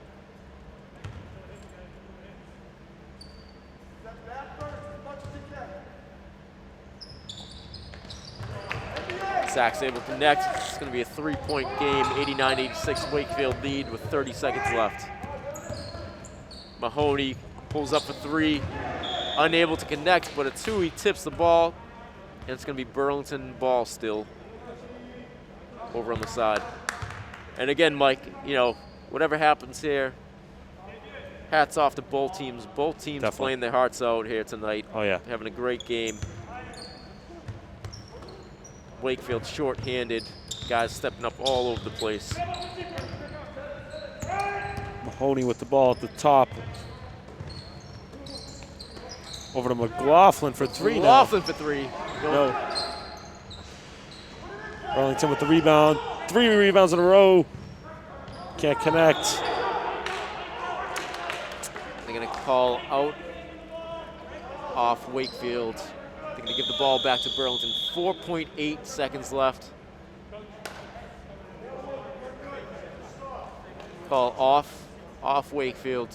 A: Zach's able to connect. It's going to be a 3-point game, 89-86 Wakefield lead with 30 seconds left. Mahoney pulls up for three, unable to connect, but a two, he tips the ball, and it's going to be Burlington ball still over on the side. And again, Mike, you know, whatever happens here, hats off to both teams. Both teams
B: Definitely.
A: playing their hearts out here tonight.
B: Oh, yeah.
A: Having a great game. Wakefield short-handed, guys stepping up all over the place.
B: Mahoney with the ball at the top. Over to McLaughlin for three now.
A: McLaughlin for three.
B: No. Burlington with the rebound. 3 rebounds in a row. Can't connect.
A: They're going to call out off Wakefield. They're going to give the ball back to Burlington. 4.8 seconds left. Call off Wakefield.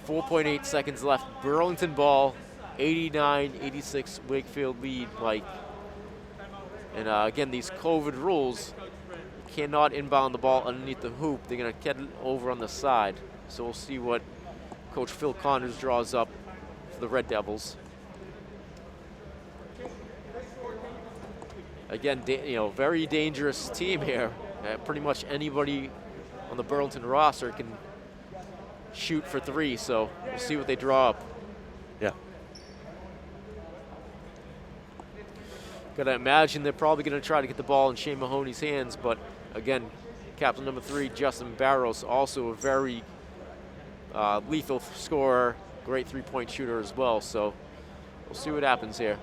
A: 4.8 seconds left. Burlington ball. 89-86 Wakefield lead, Mike. And again, these COVID rules, you cannot inbound the ball underneath the hoop. They're going to get it over on the side. So we'll see what Coach Phil Connors draws up for the Red Devils. Again, very dangerous team here. Pretty much anybody on the Burlington roster can shoot for three, so we'll see what they draw up.
B: Yeah.
A: Gotta imagine they're probably gonna try to get the ball in Shane Mahoney's hands, but again, captain number 3, Justin Barrows, also a very lethal scorer, great three-point shooter as well, so we'll see what happens here.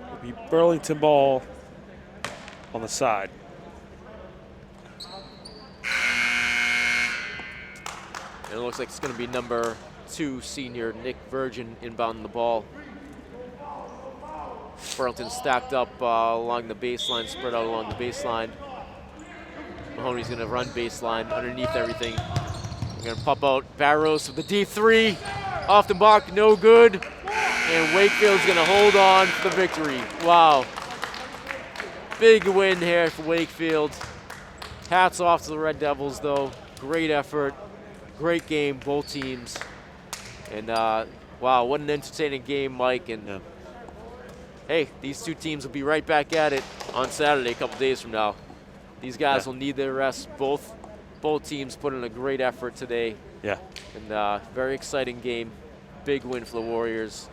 B: It'll be Burlington ball on the side.
A: And it looks like it's going to be number 2 senior Nick Virgin inbounding the ball. Burlington stacked up along the baseline, spread out along the baseline. Mahoney's going to run baseline underneath everything. We're going to pop out Barros with the D3. Off the mark, no good. And Wakefield's going to hold on for the victory. Wow. Big win here for Wakefield. Hats off to the Red Devils, though. Great effort. Great game, both teams. And wow, what an entertaining game, Mike. And hey, these two teams will be right back at it on Saturday, a couple days from now. These guys will need their rest. Both teams put in a great effort today.
B: Yeah.
A: And very exciting game. Big win for the Warriors.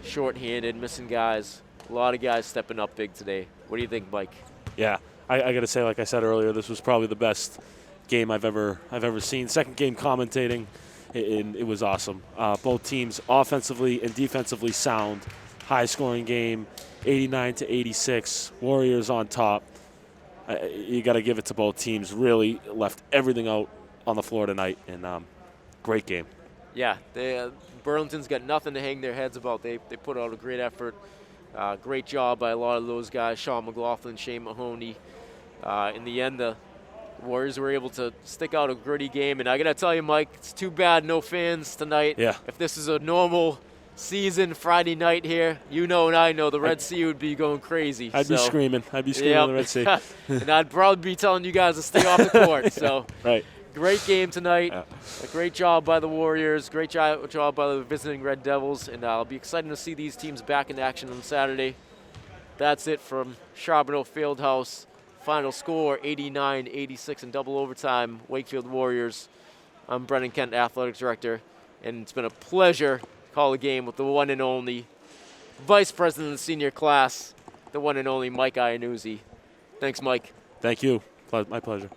A: Short-handed, missing guys. A lot of guys stepping up big today. What do you think, Mike?
B: Yeah, I got to say, like I said earlier, this was probably the best game I've ever seen. Second game commentating, it was awesome. Both teams offensively and defensively sound. High-scoring game, 89-86. Warriors on top. You got to give it to both teams. Really left everything out on the floor tonight, and great game.
A: Yeah, Burlington's got nothing to hang their heads about. They put out a great effort. Great job by a lot of those guys, Sean McLaughlin, Shane Mahoney. In the end, the Warriors were able to stick out a gritty game. And I got to tell you, Mike, it's too bad no fans tonight.
B: Yeah.
A: If this is a normal season Friday night here, you know and I know the Red Sea would be going crazy.
B: I'd be screaming. I'd be screaming on the Red Sea.
A: And I'd probably be telling you guys to stay off the court. So
B: right.
A: Great game tonight.
B: Yeah.
A: A great job by the Warriors. Great job by the visiting Red Devils. And I'll be excited to see these teams back in action on Saturday. That's it from Charbonneau Fieldhouse. Final score, 89-86 in double overtime. Wakefield Warriors. I'm Brennan Kent, Athletics Director. And it's been a pleasure to call the game with the one and only Vice President of the senior class, the one and only Mike Iannuzzi. Thanks, Mike.
B: Thank you. My pleasure.